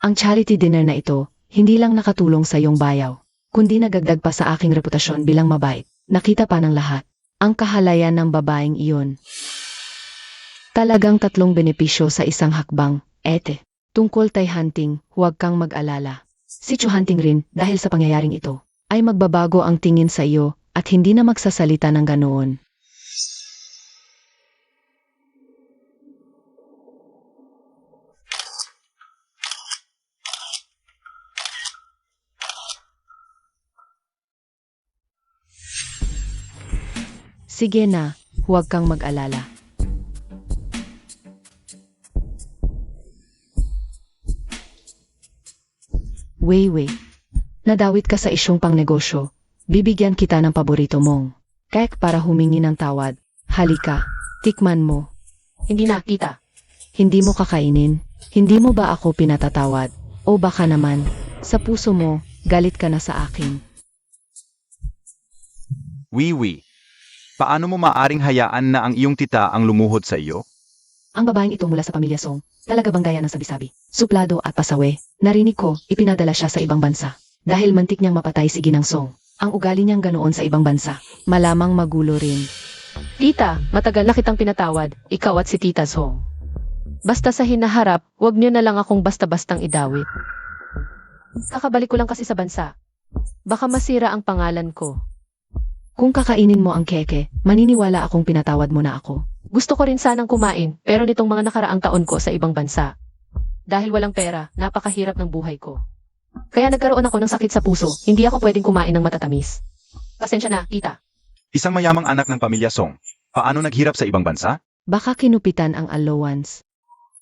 Ang charity dinner na ito, hindi lang nakatulong sa iyong bayaw, kundi nagagdag pa sa aking reputasyon bilang mabait. Nakita pa ng lahat ang kahalayan ng babaeng iyon. Talagang 3 benepisyo sa isang hakbang. Tungkol kay Hunting, huwag kang mag-alala. Si Chu Hunting rin, dahil sa pangyayaring ito, ay magbabago ang tingin sa iyo at hindi na magsasalita ng ganoon. Sige na, huwag kang mag-alala. Weiwei, nadawit ka sa isyong pangnegosyo. Bibigyan kita ng paborito mong cake para humingi ng tawad. Halika, tikman mo. Hindi na, tita. Hindi mo kakainin. Hindi mo ba ako pinatatawad? O baka naman, sa puso mo, galit ka na sa akin. Wiwi, paano mo maaring hayaan na ang iyong tita ang lumuhod sa iyo? Ang babaeng ito mula sa pamilya Song, talaga bang gaya ng sabi-sabi? Suplado at pasawe, narinig ko, ipinadala siya sa ibang bansa. Dahil mantik niyang mapatay si Ginang Song. Ang ugali niyang ganoon sa ibang bansa, malamang magulo rin. Tita, matagal na kitang pinatawad, ikaw at si Tita Song. Basta sa hinaharap, wag niyo na lang akong basta-bastang idawit. Kakabalik ko lang kasi sa bansa. Baka masira ang pangalan ko. Kung kakainin mo ang keke, maniniwala akong pinatawad mo na ako. Gusto ko rin sanang kumain, pero nitong mga nakaraang taon ko sa ibang bansa. Dahil walang pera, napakahirap ng buhay ko. Kaya nagkaroon ako ng sakit sa puso, hindi ako pwedeng kumain ng matatamis. Pasensya na, tita. Isang mayamang anak ng pamilya Song, paano naghirap sa ibang bansa? Baka kinupitan ang allowance.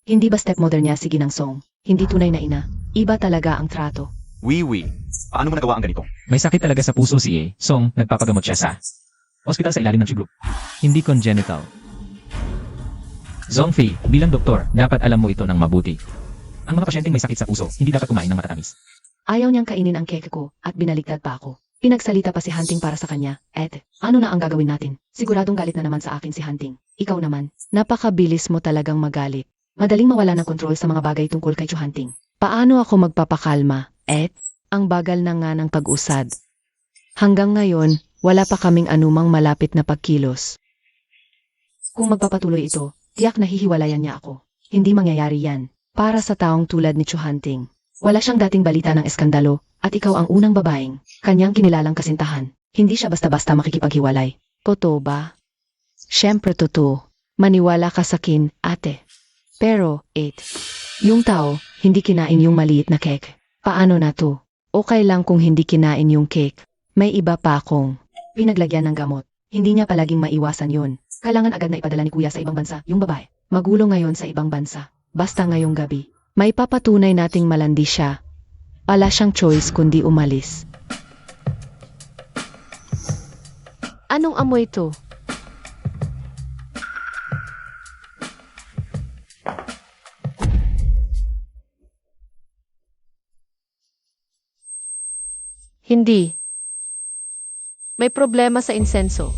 Hindi ba stepmother niya si Ginang Song? Hindi tunay na ina. Iba talaga ang trato. Wiwi, paano mo nagawa ang ganito? May sakit talaga sa puso si A. Song, nagpapagamot siya sa ospital sa ilalim ng Chuglup. Hindi congenital. Zongfei, bilang doktor, dapat alam mo ito ng mabuti. Ang mga pasyenteng may sakit sa puso, hindi dapat kumain ng matatamis. Ayaw niyang kainin ang keke ko at binaligtad pa ako. Pinagsalita pa si Hunting para sa kanya. Ano na ang gagawin natin? Siguradong galit na naman sa akin si Hunting. Ikaw naman, napakabilis mo talagang magalit. Madaling mawala ng kontrol sa mga bagay tungkol kay Chu Hunting. Paano ako magpapakalma? Ang bagal na nga ng pag-usad. Hanggang ngayon, wala pa kaming anumang malapit na pagkilos. Kung magpapatuloy ito, tiyak na hihiwalayan niya ako. Hindi mangyayari yan. Para sa taong tulad ni Chu Hunting. Wala siyang dating balita ng eskandalo, at ikaw ang unang babaeng, kanyang kinilalang kasintahan. Hindi siya basta-basta makikipaghiwalay. Totoo ba? Siyempre totoo. Maniwala ka sa akin, ate. Pero, yung tao, hindi kinain yung maliit na cake. Paano na to? Okay lang kung hindi kinain yung cake. May iba pa akong pinaglagyan ng gamot. Hindi niya palaging maiwasan yun. Kailangan agad na ipadala ni kuya sa ibang bansa, yung babae. Magulo ngayon sa ibang bansa. Basta ngayong gabi. May papatunay nating malandi siya. Wala siyang choice kundi umalis. Anong amoy ito? Hindi. May problema sa insenso.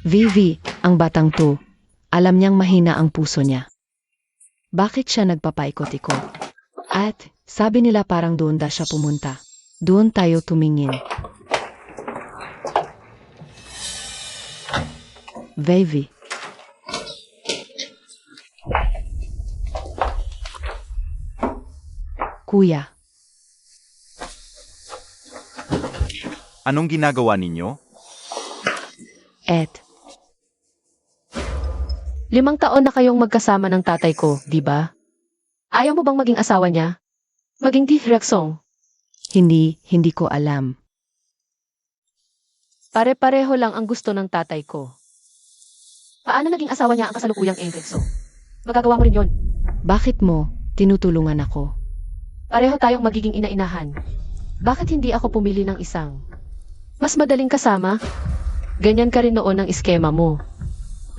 Vivi, ang batang to, alam niyang mahina ang puso niya. Bakit siya nagpapaikot-ikot? At, sabi nila parang doon daw siya pumunta. Doon tayo tumingin. Vivi. Kuya, Anong ginagawa ninyo? 5 taon na kayong magkasama ng tatay ko, di ba? Ayaw mo bang maging asawa niya? Maging Song? hindi ko alam. Pare-pareho lang ang gusto ng tatay ko. Paano naging asawa niya ang kasalukuyang Song? Magagawa mo rin yun. Bakit mo tinutulungan ako? Pareho tayong magiging ina-inahan. Bakit hindi ako pumili ng isang mas madaling kasama? Ganyan ka rin noon ang iskema mo.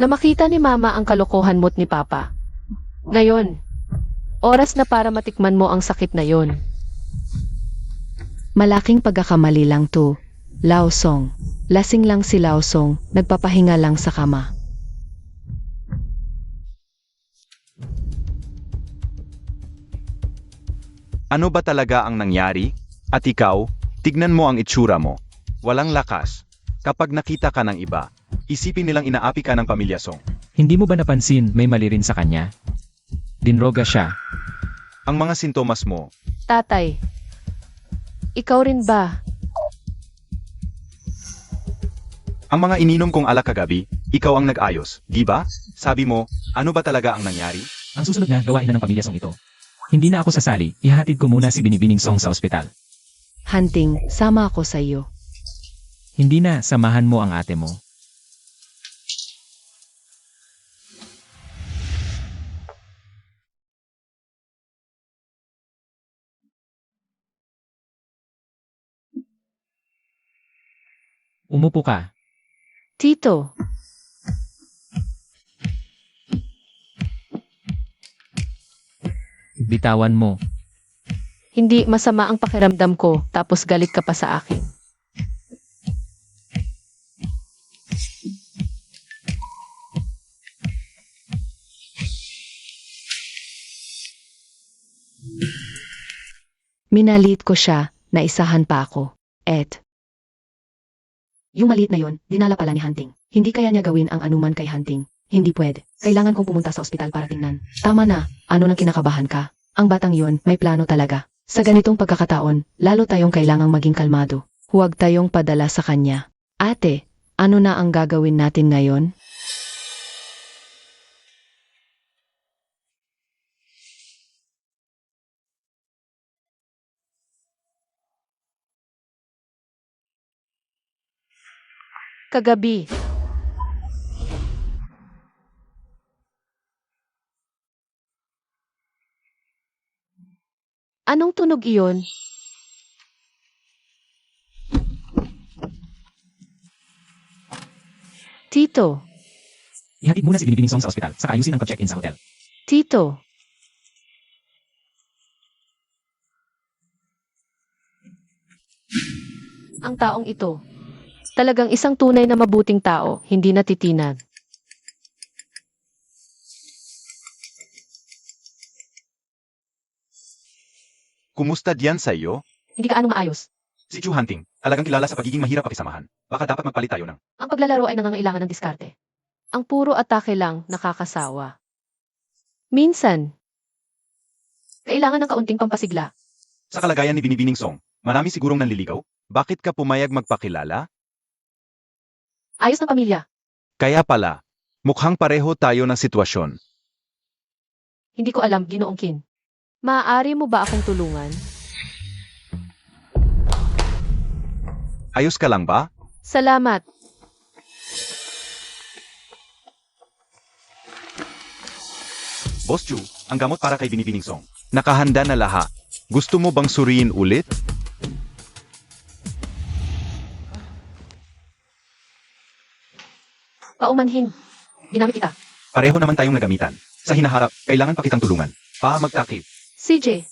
Na makita ni Mama ang kalokohan mo't ni Papa. Ngayon, oras na para matikman mo ang sakit na yon. Malaking pagkakamali lang to. Lao Song. Lasing lang si Lao Song, nagpapahinga lang sa kama. Ano ba talaga ang nangyari? At ikaw, tignan mo ang itsura mo. Walang lakas. Kapag nakita ka ng iba, isipin nilang inaapi ka ng pamilya Song. Hindi mo ba napansin may mali rin sa kanya? Dinroga siya. Ang mga sintomas mo, Tatay, ikaw rin ba? Ang mga ininom kong alak kagabi, ikaw ang nag-ayos, di ba? Sabi mo, ano ba talaga ang nangyari? Ang susunod na gawain na ng pamilya Song ito. Hindi na ako sasali, ihahatid ko muna si Binibining Song sa ospital. Hunting, sama ako sa iyo. Hindi na, samahan mo ang ate mo. Umupo ka. Tito, Bitawan mo. hindi masama ang pakiramdam ko tapos galit ka pa sa akin. Minalit ko siya, naisahan pa ako. Yung maliit na yon, dinala pala ni Hunting. Hindi kaya niya gawin ang anuman kay Hunting. Hindi pwede. Kailangan kong pumunta sa ospital para tingnan. Tama na, ano nang kinakabahan ka? Ang batang yon, may plano talaga. Sa ganitong pagkakataon, lalo tayong kailangang maging kalmado. Huwag tayong padala sa kanya. Ate, ano na ang gagawin natin ngayon? Kagabi, anong tunog iyon? Tito, Ihatid muna si Binibining Song sa ospital, saka ayusin ang pag-check-in sa hotel. Tito. Ang taong ito, talagang isang tunay na mabuting tao, hindi natitinag. Kumusta diyan sa iyo? Hindi ka anong maayos. Si Chu Hunting, talagang kilala sa pagiging mahirap pakisamahan. Baka dapat magpalit tayo ng... Ang paglalaro ay nangangailangan ng diskarte. Ang puro atake lang nakakasawa. Minsan, kailangan ng kaunting pampasigla. Sa kalagayan ni Binibining Song, marami sigurong nanliligaw. Bakit ka pumayag magpakilala? Ayos ng pamilya. Kaya pala, mukhang pareho tayo ng sitwasyon. Hindi ko alam, Ginoong Kin. Maaari mo ba akong tulungan? Ayos ka lang ba? Salamat. Boss Chu, ang gamot para kay Binibining Song. Nakahanda na lahat. Gusto mo bang suriin ulit? Paumanhin. Ginamit kita. Pareho naman tayong nagamitan. Sa hinaharap, kailangan pa kitang tulungan. Magtakip. CJ,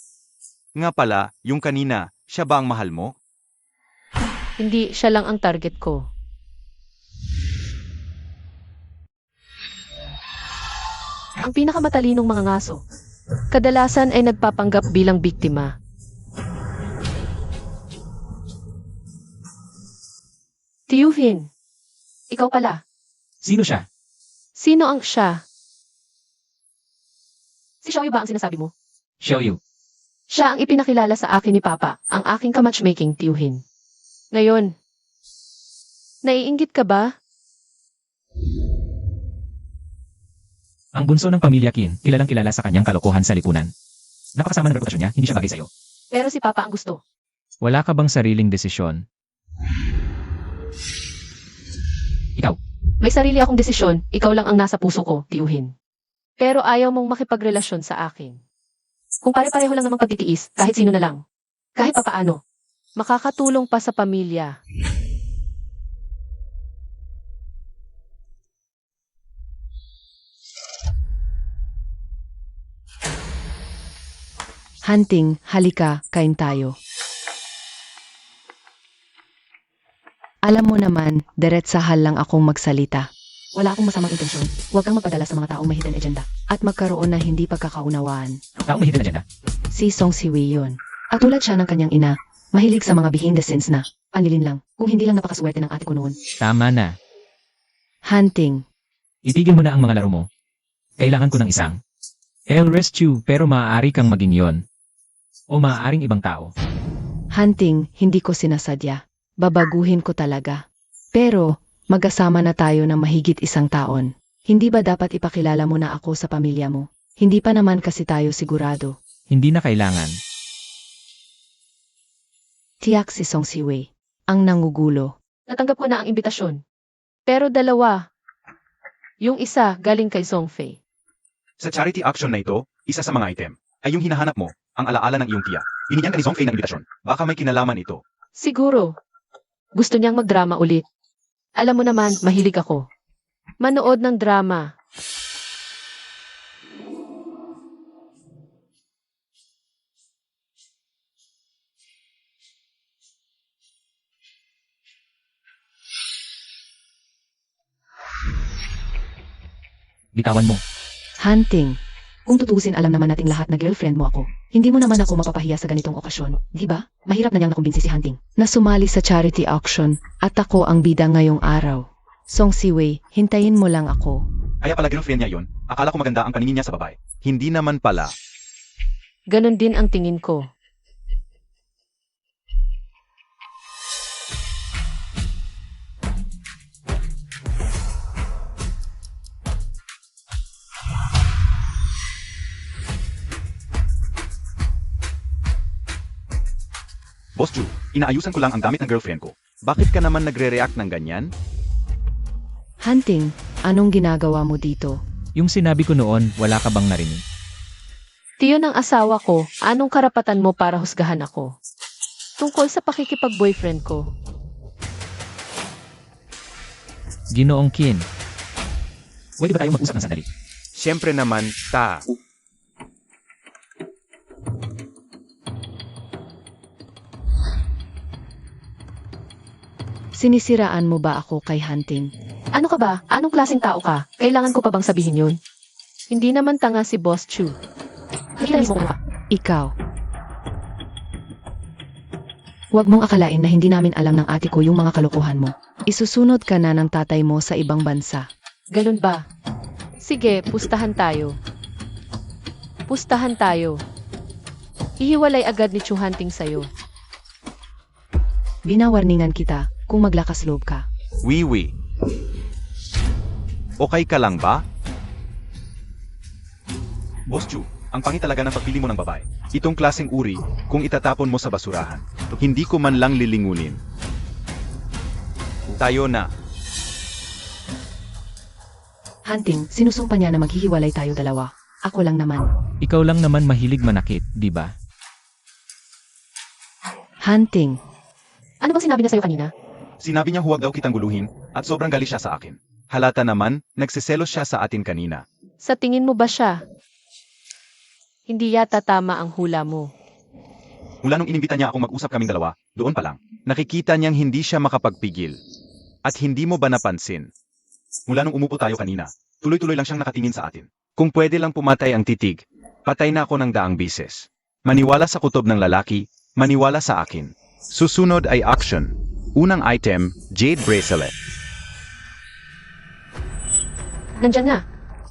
Nga pala, yung kanina, siya ba ang mahal mo? hindi siya lang ang target ko. Ang pinakamatalinong mga ngaso, kadalasan ay nagpapanggap bilang biktima. Tiyuhin, ikaw pala. Sino siya? Sino ang siya? Si Xiaoyu ba ang sinasabi mo? Xiaoyu. Siya ang ipinakilala sa akin ni Papa, ang aking kamatchmaking tiyuhin. Ngayon, naiinggit ka ba? Ang bunso ng pamilya Qin, kilalang kilala sa kanyang kalokohan sa lipunan. Napakasama ng reputasyon niya, hindi siya bagay sa'yo. Pero si Papa ang gusto. Wala ka bang sariling desisyon? Ikaw, May sarili akong desisyon, ikaw lang ang nasa puso ko, tiyuhin. Pero ayaw mong makipagrelasyon sa akin. Kung pare-pareho lang namang pagtitiis, kahit sino na lang. Kahit papaano. Makakatulong pa sa pamilya. Hunting, halika, kain tayo. Alam mo naman, diretsahal lang akong magsalita. Wala akong masamang intensyon. Huwag kang magpadala sa mga taong may hidden agenda. At magkaroon na hindi pagkakaunawaan. taong may hidden agenda. Si Song Siwei yun. At tulad siya ng kanyang ina, mahilig sa mga behind the scenes na, panlilin lang, kung hindi lang napakaswerte ng ate ko noon. Tama na. Hunting, Itigil mo na ang mga laro mo. Kailangan ko ng isang. I'll rescue, pero maaari kang maging yon. O maaaring ibang tao. hunting, hindi ko sinasadya. Babaguhin ko talaga. Pero, Magkasama na tayo ng mahigit 1 taon. Hindi ba dapat ipakilala mo na ako sa pamilya mo? Hindi pa naman kasi tayo sigurado. Hindi na kailangan. Tiyak si Song Siwei ang nangugulo. Natanggap ko na ang imbitasyon. Pero dalawa. Yung isa galing kay Song Fei. Sa charity action na ito, isa sa mga item ay yung hinahanap mo, ang alaala ng iyong tiya. Binigyan ka ni Song Fei ng imbitasyon. Baka may kinalaman ito. Siguro. Gusto niyang magdrama ulit. Alam mo naman, mahilig ako. Manood ng drama. Bitawan mo. Hunting. Kung tutuusin, alam naman nating lahat na girlfriend mo ako. Hindi mo naman ako mapapahiya sa ganitong okasyon, di ba? Mahirap na niyang nakumbinsi si Hunting na sumali sa charity auction at ako ang bida ngayong araw. Song Siwei, hintayin mo lang ako. Kaya pala girlfriend niya yun, akala ko maganda ang paningin niya sa babae. Hindi naman pala. Ganon din ang tingin ko. Boss Chu, inaayusan ko lang ang gamit ng girlfriend ko. Bakit ka naman nagre-react ng ganyan? Hunting, anong ginagawa mo dito? Yung sinabi ko noon, wala ka bang narinig? Tiyo ng asawa ko, anong karapatan mo para husgahan ako? Tungkol sa pakikipag-boyfriend ko. Ginoong Qin. Pwede ba tayo mag-usap ng sandali? Siyempre naman, ta. Sinisiraan mo ba ako kay Hunting? Ano ka ba? Anong klaseng tao ka? Kailangan ko pa bang sabihin yun? Hindi naman tanga si Boss Chu. Nakita mo ka. Ikaw. Huwag mong akalain na hindi namin alam ng ate ko yung mga kalokohan mo. Isusunod ka na ng tatay mo sa ibang bansa. Ganun ba? Sige, pustahan tayo. Pustahan tayo. Ihiwalay agad ni Chu Hunting sa'yo. Binawarningan kita kung maglakas loob ka. Wiwi. Okay ka lang ba? Boss Chu, ang pangit talaga ng pagpili mo ng babae. Itong klaseng uri, kung itatapon mo sa basurahan, hindi ko man lang lilingunin. Tayo na. Hunting, sinusumpa niya na maghihiwalay tayo dalawa. Ako lang naman. Ikaw lang naman mahilig manakit, di ba? Hunting, Ano bang sinabi niya sa'yo kanina? Sinabi niya huwag daw kitang guluhin, at sobrang galit siya sa akin. Halata naman, nagsiselos siya sa atin kanina. Sa tingin mo ba siya? Hindi yata tama ang hula mo. Mula nung inimbita niya akong mag-usap kaming dalawa, doon pa lang, nakikita niyang hindi siya makapagpigil. At hindi mo ba napansin? Mula nung umupo tayo kanina, tuloy-tuloy lang siyang nakatingin sa atin. Kung pwede lang pumatay ang titig, patay na ako ng daang bises. Maniwala sa kutob ng lalaki, maniwala sa akin. Susunod ay action. Unang item, Jade Bracelet. Nandyan na.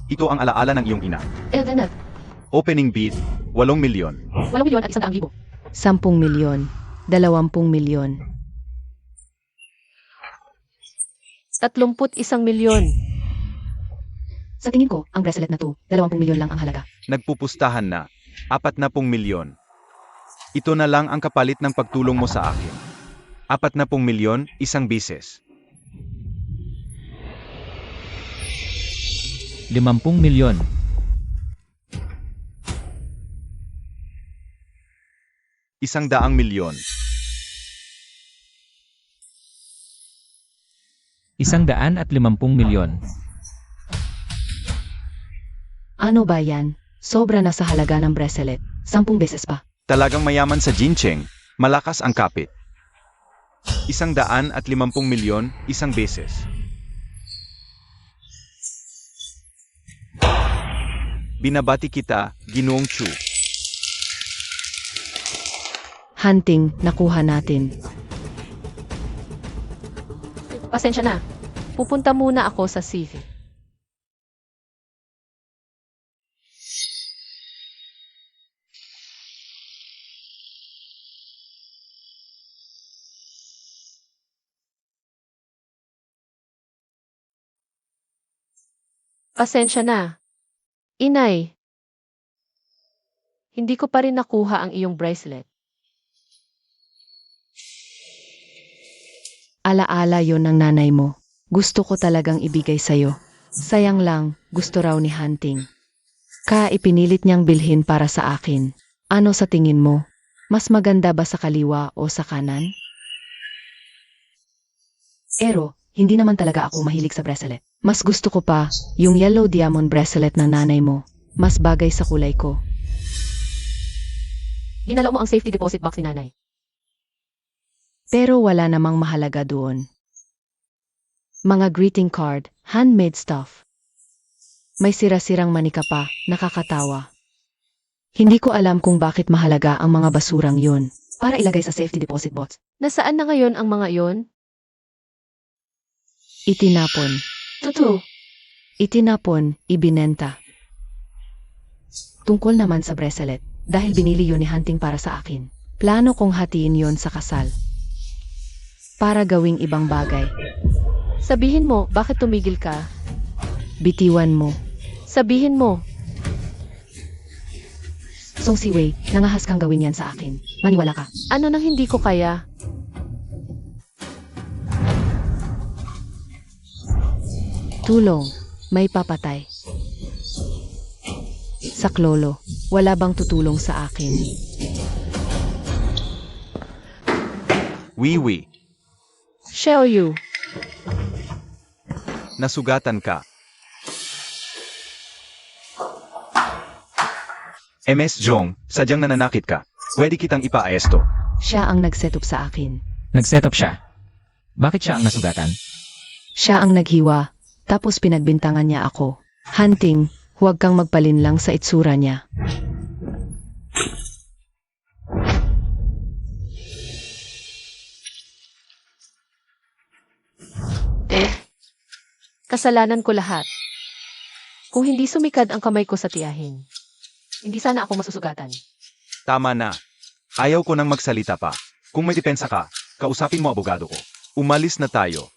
Ito ang alaala ng iyong ina. Elvenat. Opening bid, 8 milyon. 8 milyon at 100,000. 10 milyon, 20 milyon. 31 milyon. Sa tingin ko, ang bracelet na to, 20 milyon lang ang halaga. Nagpupustahan na, 40 milyon. Ito na lang ang kapalit ng pagtulong mo sa akin. 40 milyon, isang bises. 50 milyon. Isang daang milyon. 150 milyon. Ano ba yan? Sobra na sa halaga ng bracelet. 10 beses pa. Talagang mayaman sa Jincheng, malakas ang kapit. 150 milyon, isang beses. Binabati kita, Ginoong Chu. Hunting, nakuha natin. Pasensya na. Pupunta muna ako sa CV. Pasensya na. Inay. Hindi ko pa rin nakuha ang iyong bracelet. Alaala yon ng nanay mo. Gusto ko talagang ibigay sa'yo. Sayang lang, gusto raw ni Hunting. Kaya ipinilit niyang bilhin para sa akin. Ano sa tingin mo? Mas maganda ba sa kaliwa o sa kanan? Ero, hindi naman talaga ako mahilig sa bracelet. Mas gusto ko pa yung yellow diamond bracelet ng nanay mo. Mas bagay sa kulay ko. Ginalaw mo ang safety deposit box ni nanay. Pero wala namang mahalaga doon. Mga greeting card, handmade stuff. May sira-sirang manika pa, nakakatawa. Hindi ko alam kung bakit mahalaga ang mga basurang yun. Para ilagay sa safety deposit box. Nasaan na ngayon ang mga yon? Itinapon. Totoo. Itinapon, ibinenta. Tungkol naman sa bracelet, dahil binili yun ni Hunting para sa akin. Plano kong hatiin yon sa kasal. Para gawing ibang bagay. Sabihin mo, bakit tumigil ka? Bitiwan mo. Sabihin mo, Song Siwei, nangahas kang gawin yan sa akin. Maniwala ka. ano nang hindi ko kaya? Tulong, may papatay. Saklolo, wala bang tutulong sa akin? Wiwi, Xiaoyu, nasugatan ka. MS Jong, sadyang nananakit ka. Pwede kitang ipaaesto. Siya ang nag-setup sa akin. Nag-setup siya. Bakit siya ang nasugatan? Siya ang naghiwa, tapos pinagbintangan niya ako. Hunting, huwag kang magpalinlang sa itsura niya. kasalanan ko lahat. Kung hindi sumikad ang kamay ko sa tiyahin, hindi sana ako masusugatan. Tama na. Ayaw ko nang magsalita pa. Kung may depensa ka, kausapin mo abogado ko. Umalis na tayo.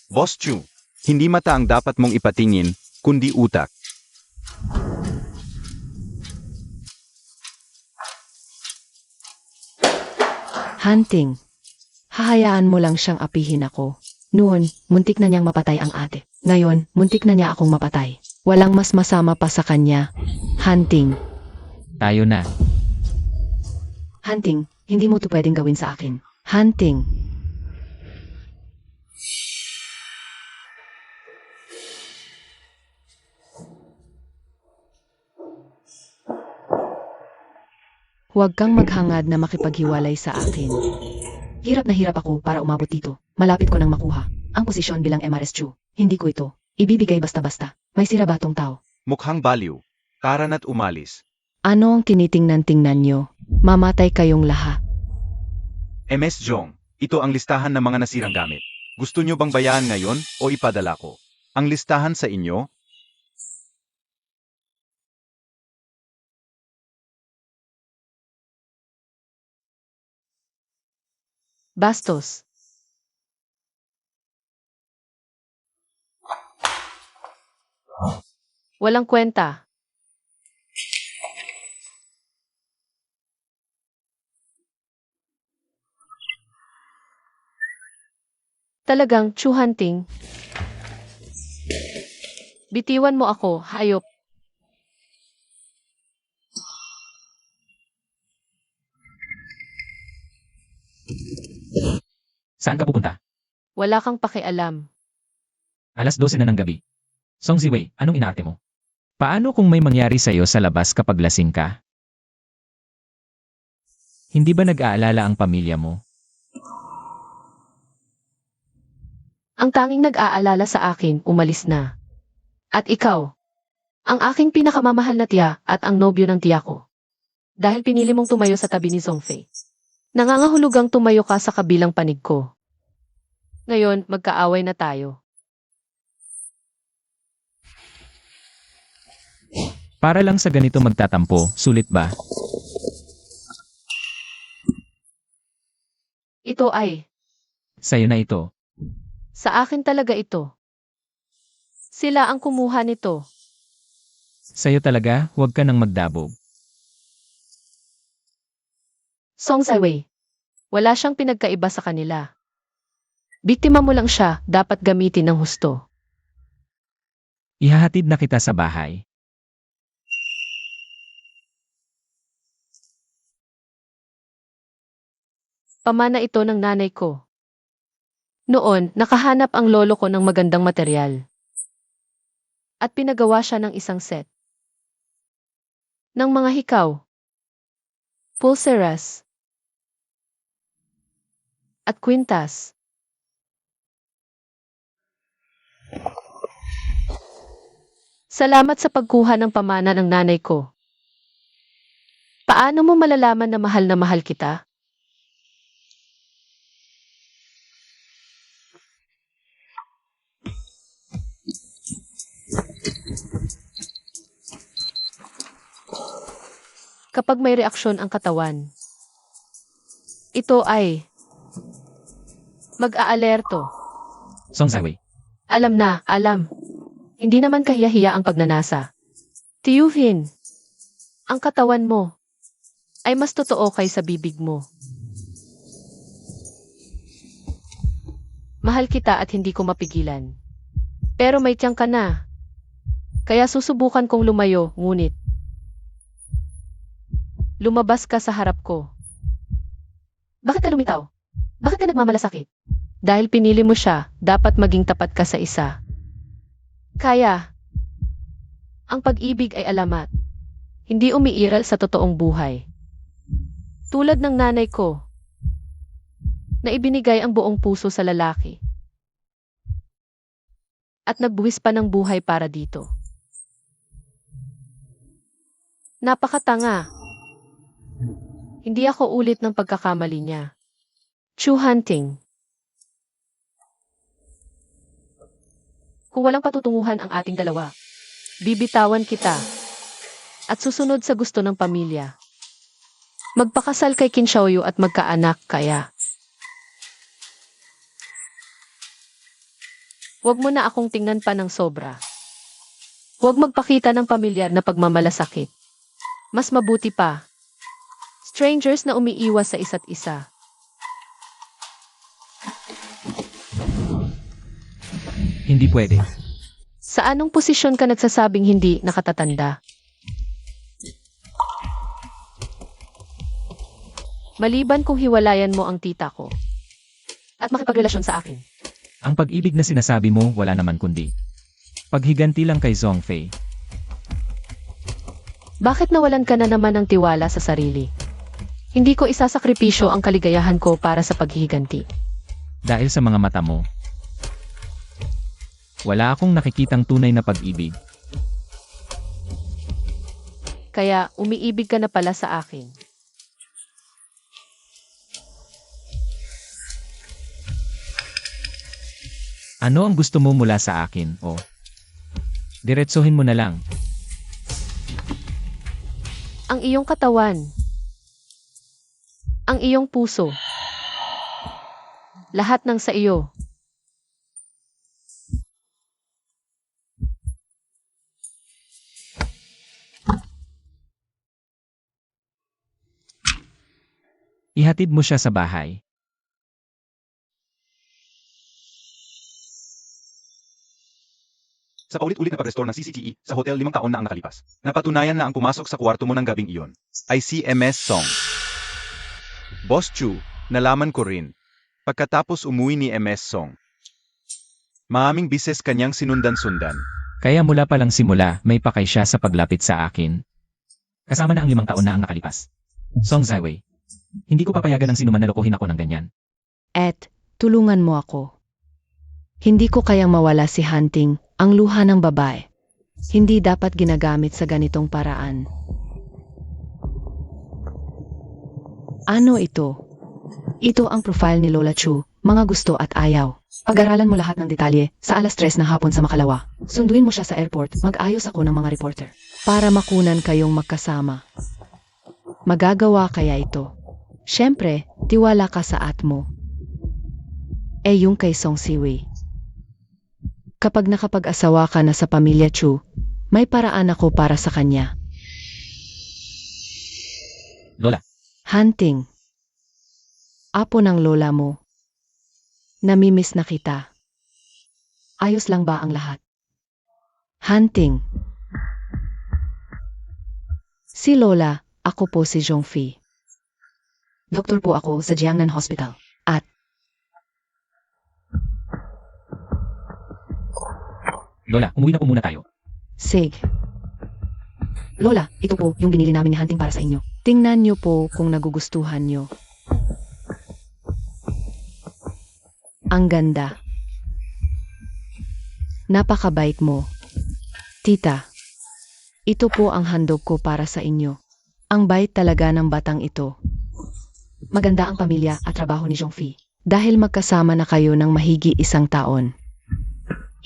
Boss Chu, hindi mata ang dapat mong ipatingin, kundi utak. Hunting, hahayaan mo lang siyang apihin ako. Noon, muntik na niyang mapatay ang ate. Ngayon, muntik na niya akong mapatay. Walang mas masama pa sa kanya. Hunting, Tayo na. Hunting, hindi mo to pwedeng gawin sa akin. Hunting. Huwag kang maghangad na makipaghiwalay sa akin. Hirap na hirap ako para umabot dito. Malapit ko nang makuha ang posisyon bilang MRSU. Hindi ko ito ibibigay basta-basta. May sira ba tong tao? Mukhang baliw. Tara na't umalis. Ano ang tinitingnan-tingnan nyo? Mamatay kayong lahat. MS Jong, ito ang listahan ng mga nasirang gamit. Gusto nyo bang bayaan ngayon o ipadala ko? Ang listahan sa inyo? Bastos. Walang kwenta. Talagang Chu Hunting. Bitiwan mo ako, hayop. Saan ka pupunta? Wala kang pakialam. Alas 12 na ng gabi. Song Ziwei, anong inaarte mo? Paano kung may mangyari sa'yo sa labas kapag lasing ka? Hindi ba nag-aalala ang pamilya mo? Ang tanging nag-aalala sa akin, umalis na. At ikaw, ang aking pinakamamahal na tiya at ang nobyo ng tiya ko. Dahil pinili mong tumayo sa tabi ni Zongfei. Nangangahulugang tumayo ka sa kabilang panig ko. Ngayon, magkaaway na tayo. Para lang sa ganito magtatampo, sulit ba? Ito ay, Sa'yo na ito. sa akin talaga ito. Sila ang kumuha nito. Sa'yo talaga, huwag ka nang magdabog. Song Saiwei. Wala siyang pinagkaiba sa kanila. Biktima mo lang siya, dapat gamitin ng husto. Ihahatid na kita sa bahay. Pamana ito ng nanay ko. Noon, nakahanap ang lolo ko ng magandang material. At pinagawa siya ng isang set. Ng mga hikaw. Pulseras. At kwintas. Salamat sa pagkuha ng pamana ng nanay ko. Paano mo malalaman na mahal kita? Kapag may reaksyon ang katawan, ito ay mag-aalerto. Song Saiwei. Alam na, alam. Hindi naman kahiya-hiya ang pagnanasa. Tiyuhin, ang katawan mo ay mas totoo kaysa bibig mo. Mahal kita at hindi ko mapigilan. Pero may tiyang ka na. Kaya susubukan kong lumayo, ngunit lumabas ka sa harap ko. Bakit ka lumitaw? Bakit ka nagmamalasakit? Dahil pinili mo siya, dapat maging tapat ka sa isa. Kaya, ang pag-ibig ay alamat. Hindi umiiral sa totoong buhay. Tulad ng nanay ko, na ibinigay ang buong puso sa lalaki. At nagbuwis pa ng buhay para dito. Napakatanga. Hindi ako ulit ng pagkakamali niya. True hunting. Kung walang patutunguhan ang ating dalawa, bibitawan kita at susunod sa gusto ng pamilya. Magpakasal kay Qin Xiaoyu at magkaanak kaya. Huwag mo na akong tingnan pa ng sobra. Huwag magpakita ng pamilyar na pagmamalasakit. Mas mabuti pa. Strangers na umiiwas sa isa't isa. Hindi pwede. Sa anong posisyon ka nagsasabing hindi nakatatanda? Maliban kung hiwalayan mo ang tita ko at makipagrelasyon sa akin. Ang pag-ibig na sinasabi mo, wala naman kundi paghiganti lang kay Zhongfei. Bakit nawalan ka na naman ng tiwala sa sarili? Hindi ko isasakripisyo ang kaligayahan ko para sa paghihiganti. Dahil sa mga mata mo, wala akong nakikitang tunay na pag-ibig. Kaya umiibig ka na pala sa akin. Ano ang gusto mo mula sa akin, o? Diretsuhin mo na lang. Ang iyong katawan. Ang iyong puso. Lahat ng sa iyo. Ihatid mo siya sa bahay. Sa paulit-ulit na pag-restore ng CCTV sa hotel 5 taon na ang nakalipas, napatunayan na ang pumasok sa kwarto mo ng gabing iyon ay si MS Song. Boss Chu, nalaman ko rin. Pagkatapos umuwi ni MS Song, maaming bises kanyang sinundan-sundan. Kaya mula pa lang simula, may pakay siya sa paglapit sa akin. Kasama na ang 5 taon na ang nakalipas. Song Zaiwei, hindi ko papayagan ng sinuman na lokohin ako ng ganyan. Ed, tulungan mo ako. Hindi ko kayang mawala si Hunting, ang luha ng babae. Hindi dapat ginagamit sa ganitong paraan. Ano ito? Ito ang profile ni Lola Chu, mga gusto at ayaw. Pag-aralan mo lahat ng detalye sa alas 3 ng hapon sa Makalawa. Sunduin mo siya sa airport, mag-ayos ako ng mga reporter. Para makunan kayong magkasama. Magagawa kaya ito? Siyempre, tiwala ka sa at mo. Eh yung kay Song Siwei. Kapag nakapag-asawa ka na sa pamilya Chu, may paraan ako para sa kanya. Lola, Hunting. Apo ng lola mo. Namimiss na kita. Ayos lang ba ang lahat? Hunting. Si Lola, ako po si Zhongfi. Doktor po ako sa Jiangnan Hospital. At Lola, umuwi na po muna tayo. Sig. Lola, ito po yung binili namin ni Hunting para sa inyo. Tingnan niyo po kung nagugustuhan niyo. Ang ganda. Napakabait mo. Tita, ito po ang handog ko para sa inyo. Ang bait talaga ng batang ito. Maganda ang pamilya at trabaho ni Zhongfi. Dahil magkasama na kayo ng mahigi 1 taon.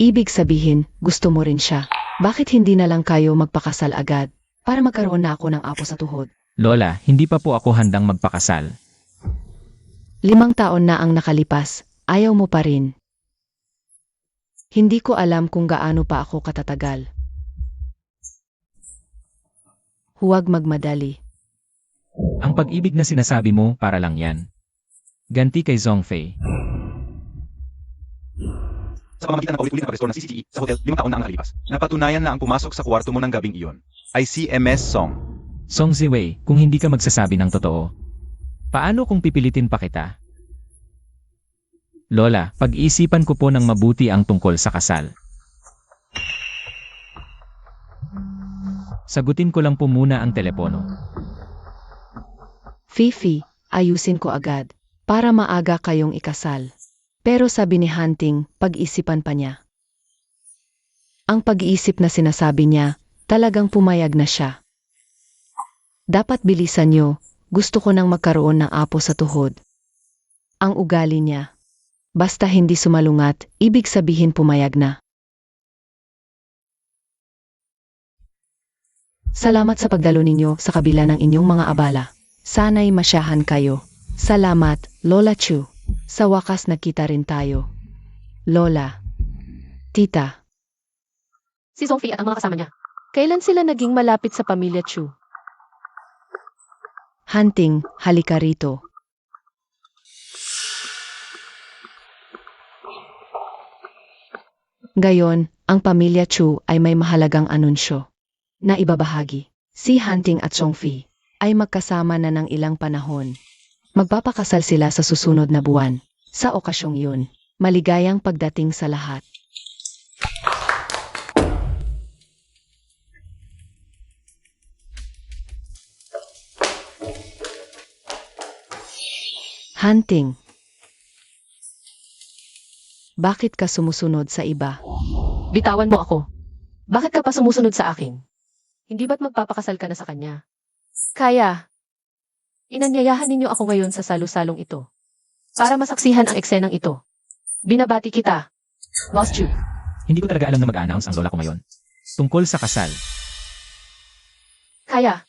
Ibig sabihin, gusto mo rin siya. Bakit hindi na lang kayo magpakasal agad? Para magkaroon na ako ng apo sa tuhod. Lola, hindi pa po ako handang magpakasal. 5 taon na ang nakalipas, ayaw mo pa rin. Hindi ko alam kung gaano pa ako katatagal. Huwag magmadali. Ang pag-ibig na sinasabi mo, para lang yan. Ganti kay Zhongfei. Sa pamamagitan ng paulit-ulit na pag-restore ng CCTV sa hotel, 5 taon na ang nakalipas. Napatunayan na ang pumasok sa kwarto mo ng gabing iyon ay si MS Song. Song Ziwei, kung hindi ka magsasabi ng totoo, paano kung pipilitin pa kita? Lola, pag-iisipan ko po ng mabuti ang tungkol sa kasal. Sagutin ko lang po muna ang telepono. Fifi, ayusin ko agad, para maaga kayong ikasal. Pero sabi ni Hunting, pag-isipan pa niya. Ang pag-iisip na sinasabi niya, talagang pumayag na siya. Dapat bilisan niyo, gusto ko nang magkaroon ng apo sa tuhod. Ang ugali niya. Basta hindi sumalungat, ibig sabihin pumayag na. Salamat sa pagdalo ninyo sa kabila ng inyong mga abala. Sana'y masyahan kayo. Salamat, Lola Chu. Sa wakas nakita rin tayo. Lola. Tita. Si Zhongfi at ang mga kasama niya. Kailan sila naging malapit sa pamilya Chu? Hunting, halika rito. Gayon, ang pamilya Chu ay may mahalagang anunsyo na ibabahagi. Si Hunting at Zhongfi ay magkasama na ng ilang panahon. Magpapakasal sila sa susunod na buwan. Sa okasyong yun, maligayang pagdating sa lahat. Hunting. Bakit ka sumusunod sa iba? Bitawan mo ako. Bakit ka pa sumusunod sa akin? Hindi ba't magpapakasal ka na sa kanya? Kaya, inanyayahan ninyo ako ngayon sa salu-salong ito. Para masaksihan ang eksenang ito. Binabati kita, Boss Chu. Hindi ko talaga alam na mag-a-announce ang lola ko ngayon. Tungkol sa kasal. Kaya,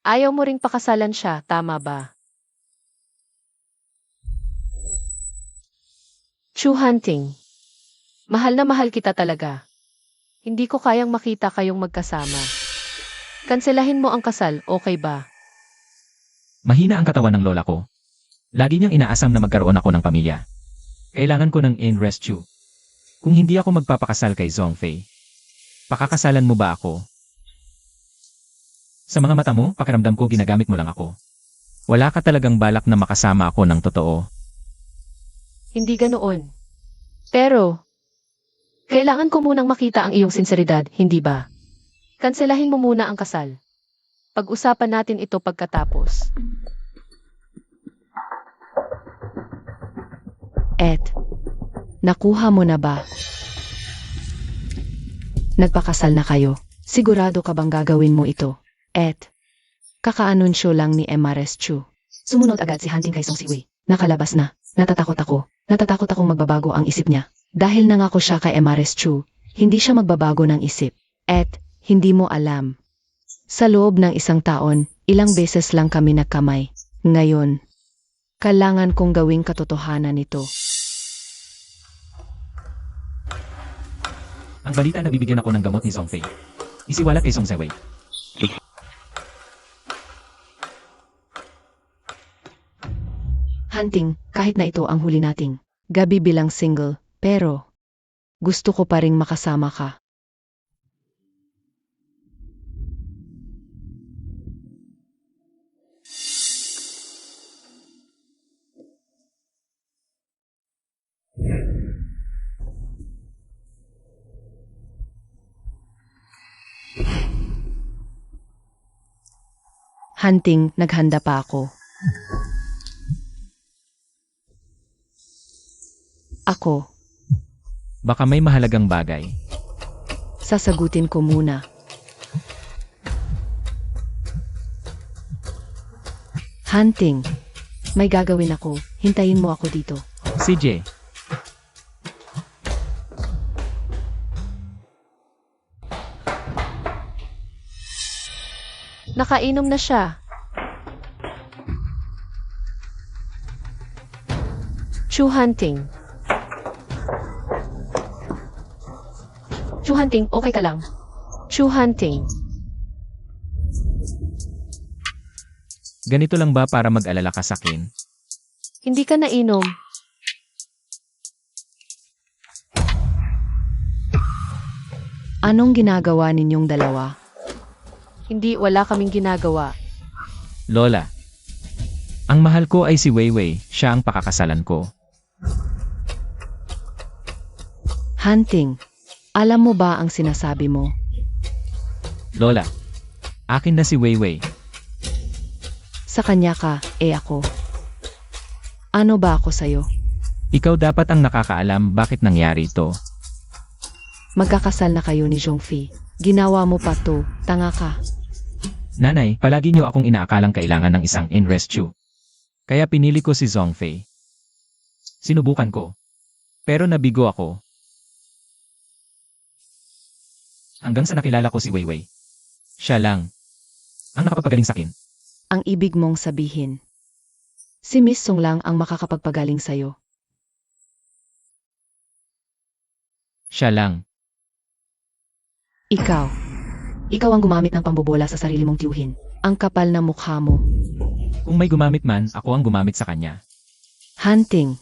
ayaw mo ring pakasalan siya, tama ba? Chu Hunting. Mahal na mahal kita talaga. Hindi ko kayang makita kayong magkasama. Kanselahin mo ang kasal, okay ba? Mahina ang katawan ng lola ko. Lagi niyang inaasam na magkaroon ako ng pamilya. Kailangan ko ng in-rescue. Kung hindi ako magpapakasal kay Zhongfei, pakakasalan mo ba ako? Sa mga mata mo, pakiramdam ko ginagamit mo lang ako. Wala ka talagang balak na makasama ako ng totoo. Hindi ganoon. Pero, kailangan ko munang makita ang iyong sinseridad, hindi ba? Kanselahin mo muna ang kasal. Pag-usapan natin ito pagkatapos. Nakuha mo na ba? Nagpakasal na kayo. Sigurado ka bang gagawin mo ito? Kakaanunsyo lang ni MRS Chu. Sumunod agad si Hunting kay Song Siwei. Nakalabas na. Natatakot ako. Natatakot akong magbabago ang isip niya. Dahil nangako siya kay MRS Chu, hindi siya magbabago ng isip. Hindi mo alam. Sa loob ng 1 taon, ilang beses lang kami nagkamay. Ngayon, kailangan kong gawing katotohanan ito. Ang balita na bibigyan ako ng gamot ni Zhongfei. Isiwalat kay Song Sewei. Hunting, kahit na ito ang huli nating gabi bilang single, pero gusto ko pa ring makasama ka. Hunting, naghanda pa ako. Ako, Baka may mahalagang bagay. sasagutin ko muna. Hunting, may gagawin ako. Hintayin mo ako dito. CJ, Nakainom na siya. Chu Hunting. Chu Hunting, okay ka lang? Chu Hunting. ganito lang ba para mag-alala ka sa akin? Hindi ka nainom. Anong ginagawa ninyong dalawa? Hindi, wala kaming ginagawa. Lola, ang mahal ko ay si Weiwei, siya ang pakakasalan ko. Hunting, alam mo ba ang sinasabi mo? Lola, akin na si Weiwei. Sa kanya ka, ako. Ano ba ako sa'yo? Ikaw dapat ang nakakaalam bakit nangyari ito. Magkakasal na kayo ni Zhongfei. Ginawa mo pa to, tanga ka. Nanay, palagi niyo akong inaakalang kailangan ng isang in-rescue. Kaya pinili ko si Zhongfei. Sinubukan ko. Pero nabigo ako. Hanggang sa nakilala ko si Weiwei. Siya lang ang nakapagpagaling sa akin. Ang ibig mong sabihin. Si Miss Song lang ang makakapagpagaling sa'yo. Siya lang. Ikaw. Ikaw ang gumamit ng pambobola sa sarili mong tiyuhin. Ang kapal na mukha mo. Kung may gumamit man, ako ang gumamit sa kanya. Hunting.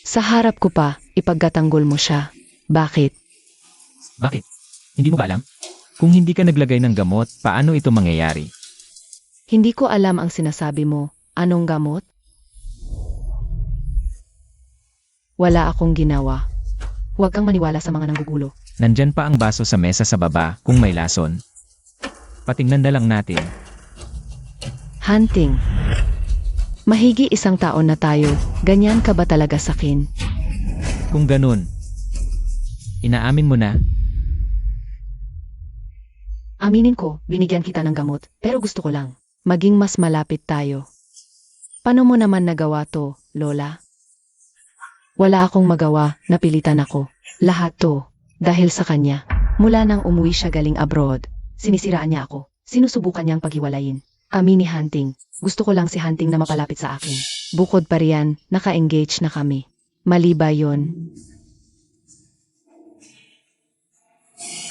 Sa harap ko pa, ipagkatanggol mo siya. Bakit? Bakit? Hindi mo ba alam? Kung hindi ka naglagay ng gamot, paano ito mangyayari? Hindi ko alam ang sinasabi mo. Anong gamot? Wala akong ginawa. Huwag kang maniwala sa mga nanggugulo. Nandyan pa ang baso sa mesa sa baba kung may lason. Patingnan na lang natin. Hunting. Mahigi 1 taon na tayo. Ganyan ka ba talaga sakin? Kung ganun, inaamin mo na. Aminin ko, binigyan kita ng gamot, pero gusto ko lang maging mas malapit tayo. Paano mo naman nagawa to, Lola? Wala akong magawa, napilitan ako. Lahat to, dahil sa kanya. Mula nang umuwi siya galing abroad, sinisiraan niya ako. Sinusubukan niyang paghiwalayin. Amini Hunting, gusto ko lang si Hunting na mapalapit sa akin. Bukod pa riyan, naka-engage na kami. Mali ba yun?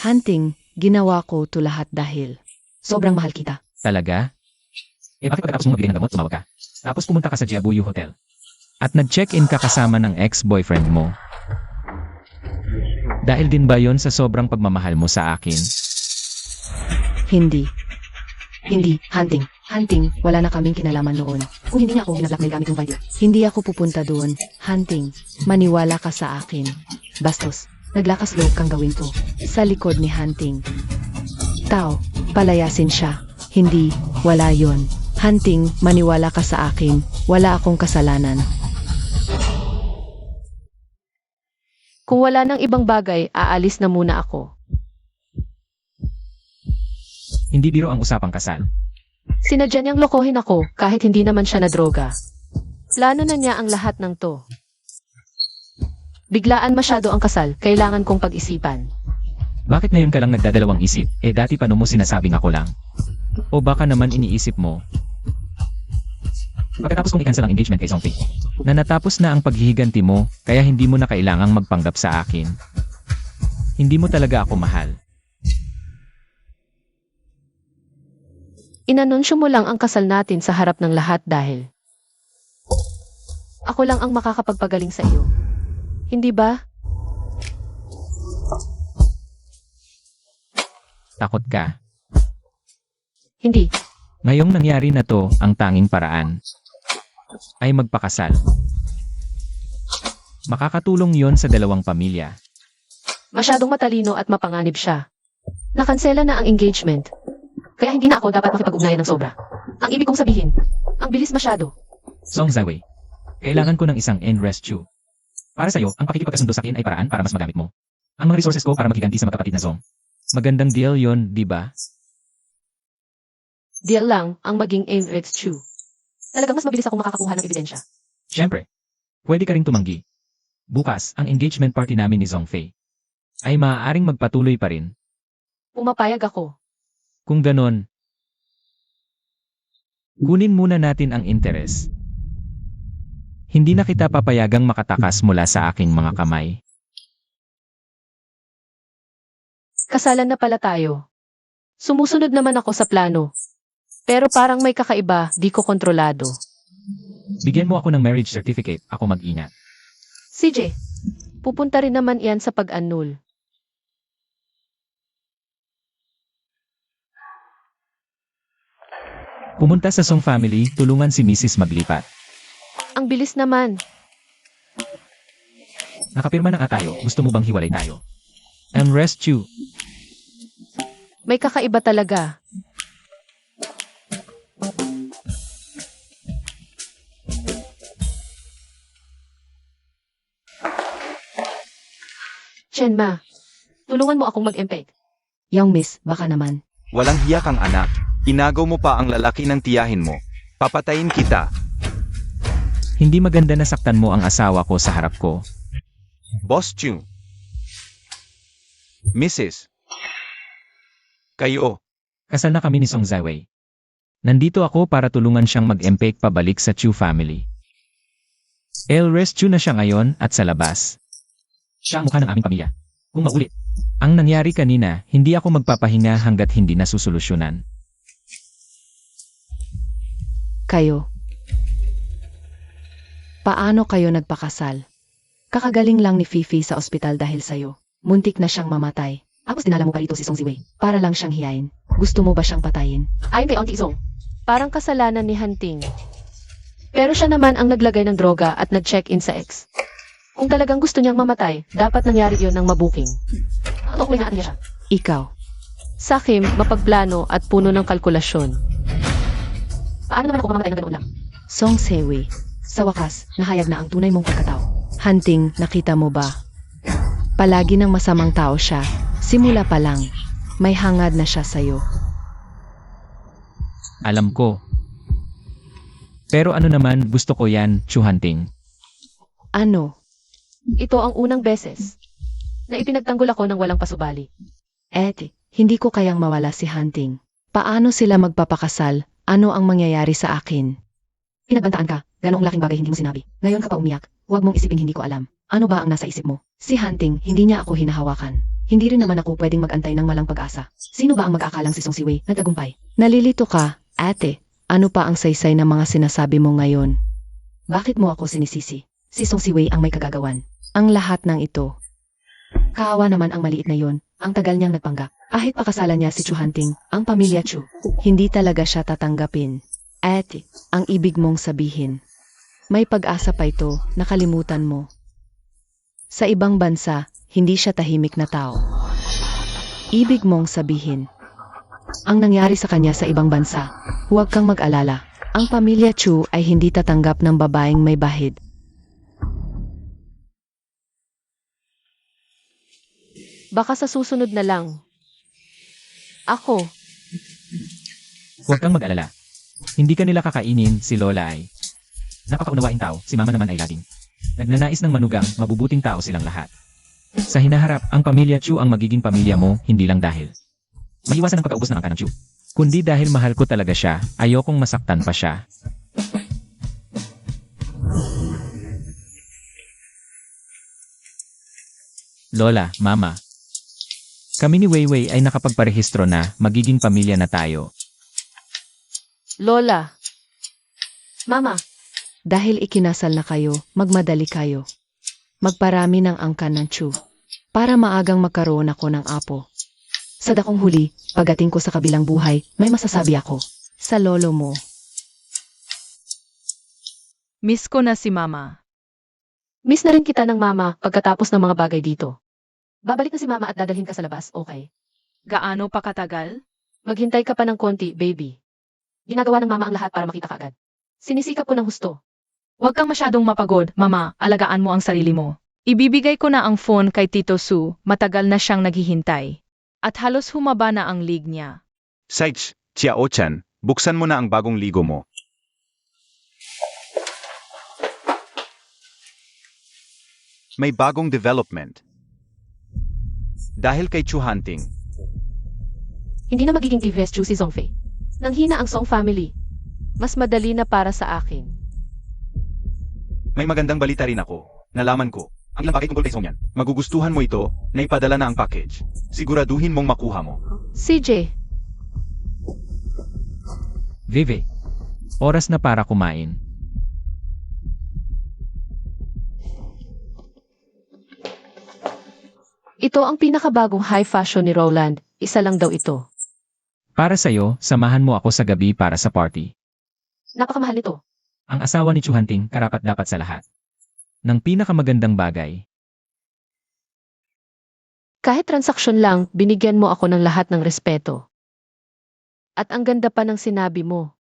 Hunting, ginawa ko to lahat dahil sobrang mahal kita. Talaga? Bakit pagkatapos mo magbigay ng gamot, tumawag ka? Tapos pumunta ka sa Jiabuyu Hotel. At nag-check-in ka kasama ng ex-boyfriend mo. Dahil din ba yon sa sobrang pagmamahal mo sa akin? Hindi. Hindi, Hunting. Hunting, wala na kaming kinalaman noon. Kung hindi niya ako ginablockmail gamit yung video. Hindi ako pupunta doon. Hunting, maniwala ka sa akin. Bastos, naglakas loob kang gawin to. Sa likod ni Hunting. Tao, palayasin siya. Hindi, wala yon. Hunting, maniwala ka sa akin. Wala akong kasalanan. Kung wala nang ibang bagay, aalis na muna ako. Hindi biro ang usapang kasal. Sinadya niyang lokohin ako kahit hindi naman siya na droga. Plano na niya ang lahat ng to. Biglaan masyado ang kasal, kailangan kong pag-isipan. Bakit ngayon ka lang nagdadalawang isip? Dati paano mo sinasabing ako lang? O baka naman iniisip mo? Pagkatapos kong i-cancel ang engagement kay Zhongfei, na natapos na ang paghihiganti mo, kaya hindi mo na kailangang magpanggap sa akin. Hindi mo talaga ako mahal. Inanunsyo mo lang ang kasal natin sa harap ng lahat dahil ako lang ang makakapagpagaling sa iyo. Hindi ba? Takot ka. Hindi. Ngayong nangyari na to, ang tanging paraan ay magpakasal. Makakatulong yon sa dalawang pamilya. Masyadong matalino at mapanganib siya. Nakansela na ang engagement. Kaya hindi na ako dapat makipag-ugnayan ng sobra. Ang ibig kong sabihin, ang bilis masyado. Song Zaiwei, kailangan ko ng isang end rescue. Para sa'yo, ang pakikipagkasundo sa akin ay paraan para mas magamit mo. Ang mga resources ko para maghiganti sa magkapatid na Zong. Magandang deal yon, di ba? Deal lang ang maging aim rescue. Talagang mas mabilis akong makakakuha ng ebidensya. Siyempre, pwede ka ring tumanggi. Bukas, ang engagement party namin ni Zong Fei ay maaaring magpatuloy pa rin. Pumapayag ako. Kung ganon, kunin muna natin ang interes. Hindi na kita papayagang makatakas mula sa aking mga kamay. Kasalan na pala tayo. Sumusunod naman ako sa plano. Pero parang may kakaiba, di ko kontrolado. Bigyan mo ako ng marriage certificate, ako mag-ingat. CJ, pupunta rin naman iyan sa pag-annul. Pumunta sa Song family, tulungan si Mrs. maglipat. Ang bilis naman. Nakapirma na nga tayo, gusto mo bang hiwalay tayo? Rescue. May kakaiba talaga. Chenma, tulungan mo akong mag-empeg. Young miss, baka naman. Walang hiya kang anak. Inagaw mo pa ang lalaki ng tiyahin mo. Papatayin kita. Hindi maganda na saktan mo ang asawa ko sa harap ko. Boss Chu. Mrs. Kayo. Kasal na kami ni Song Zaiwei. Nandito ako para tulungan siyang mag-empake pabalik sa Chu family. Rescue na siya ngayon at sa labas. Siya ang mukha ng aming pamilya. Kung maulit, ang nangyari kanina, hindi ako magpapahinga hanggat hindi nasusolusyonan. Kayo. Paano kayo nagpakasal? Kakagaling lang ni Fifi sa ospital dahil sa'yo. Muntik na siyang mamatay. Tapos dinala mo pa rito si Song Ziwei para lang siyang hiyain. Gusto mo ba siyang patayin? Ayon kay Auntie Zong, parang kasalanan ni Hunting. Pero siya naman ang naglagay ng droga at nag-check-in sa ex. Kung talagang gusto niyang mamatay, dapat nangyari yun ng mabuking. Tukoy natin niya siya. Ikaw. Sa Kim, mapagplano at puno ng kalkulasyon. Paano naman ako mamamatay ng ganoon lang? Song Ziwei. Sa wakas, nahayag na ang tunay mong pagkatao. Hunting, nakita mo ba? Palagi ng masamang tao siya. Simula pa lang. May hangad na siya sa'yo. Alam ko. Pero ano naman, gusto ko yan, Chu Hunting. Ano? Ito ang unang beses na ipinagtanggol ako ng walang pasubali. Hindi ko kayang mawala si Hunting. Paano sila magpapakasal? Ano ang mangyayari sa akin? Pinagbantaan ka, ganoong laking bagay hindi mo sinabi. Ngayon ka pa umiyak, huwag mong isipin hindi ko alam. Ano ba ang nasa isip mo? Si Hunting, hindi niya ako hinahawakan. Hindi rin naman ako pwedeng mag-antay ng malang pag-asa. Sino ba ang mag-aakalang si Song Ziwei na tagumpay? Nalilito ka, ate. Ano pa ang saysay ng mga sinasabi mo ngayon? Bakit mo ako sinisisi? Si Song Ziwei ang may kagagawan. Ang lahat ng ito. Kaawa naman ang maliit na yon. Ang tagal niyang nagpanggap. Kahit pakasalan niya si Chu Hunting, ang pamilya Chu. Hindi talaga siya tatanggapin. Ate, ang ibig mong sabihin. May pag-asa pa ito, nakalimutan mo. Sa ibang bansa, hindi siya tahimik na tao. Ibig mong sabihin. Ang nangyari sa kanya sa ibang bansa. Huwag kang mag-alala. Ang pamilya Chu ay hindi tatanggap ng babaeng may bahid. Baka sa susunod na lang. Ako. Huwag kang mag-alala. Hindi ka nila kakainin, si Lola ay napakaunawaing tao, si Mama naman ay laging nagnanais ng manugang, mabubuting tao silang lahat. Sa hinaharap, ang pamilya Chu ang magiging pamilya mo, hindi lang dahil maiwasan ang pagkaubos ng angka ng Chu. Kundi dahil mahal ko talaga siya, ayokong masaktan pa siya. Lola, Mama, Kami ni Weiwei ay nakapagparehistro na, magiging pamilya na tayo. Lola, Mama, dahil ikinasal na kayo, magmadali kayo. Magparami ng angkan ng Chu. Para maagang magkaroon ako ng apo. Sa dakong huli, pagdating ko sa kabilang buhay, may masasabi ako. Sa lolo mo. Miss ko na si Mama. miss na rin kita ng mama pagkatapos ng mga bagay dito. Babalik na si mama at dadalhin ka sa labas, okay? Gaano pa katagal? Maghintay ka pa ng konti, baby. Ginagawa ng mama ang lahat para makita ka agad. Sinisikap ko ng husto. Huwag kang masyadong mapagod, Mama. Alagaan mo ang sarili mo. Ibibigay ko na ang phone kay Tito Su, matagal na siyang naghihintay. At halos humaba na ang league niya. Saich, Chiao-chan, buksan mo na ang bagong ligo mo. May bagong development. Dahil kay Chu Hunting, Hindi na magiging TVS Chu si Zongfei. Nanghina ang Song family. Mas madali na para sa akin. may magandang balita rin ako. Nalaman ko, ang ilang bagay tungkol kay Songyan. Magugustuhan mo ito, na ipadala na ang package. Siguraduhin mong makuha mo. CJ, Vive. Oras na para kumain. ito ang pinakabagong high fashion ni Roland. Isa lang daw ito. Para sa'yo, samahan mo ako sa gabi para sa party. Napakamahal nito. Ang asawa ni Chu Hunting karapat-dapat sa lahat. Ng pinakamagandang bagay. Kahit transaksyon lang, binigyan mo ako ng lahat ng respeto. At ang ganda pa ng sinabi mo.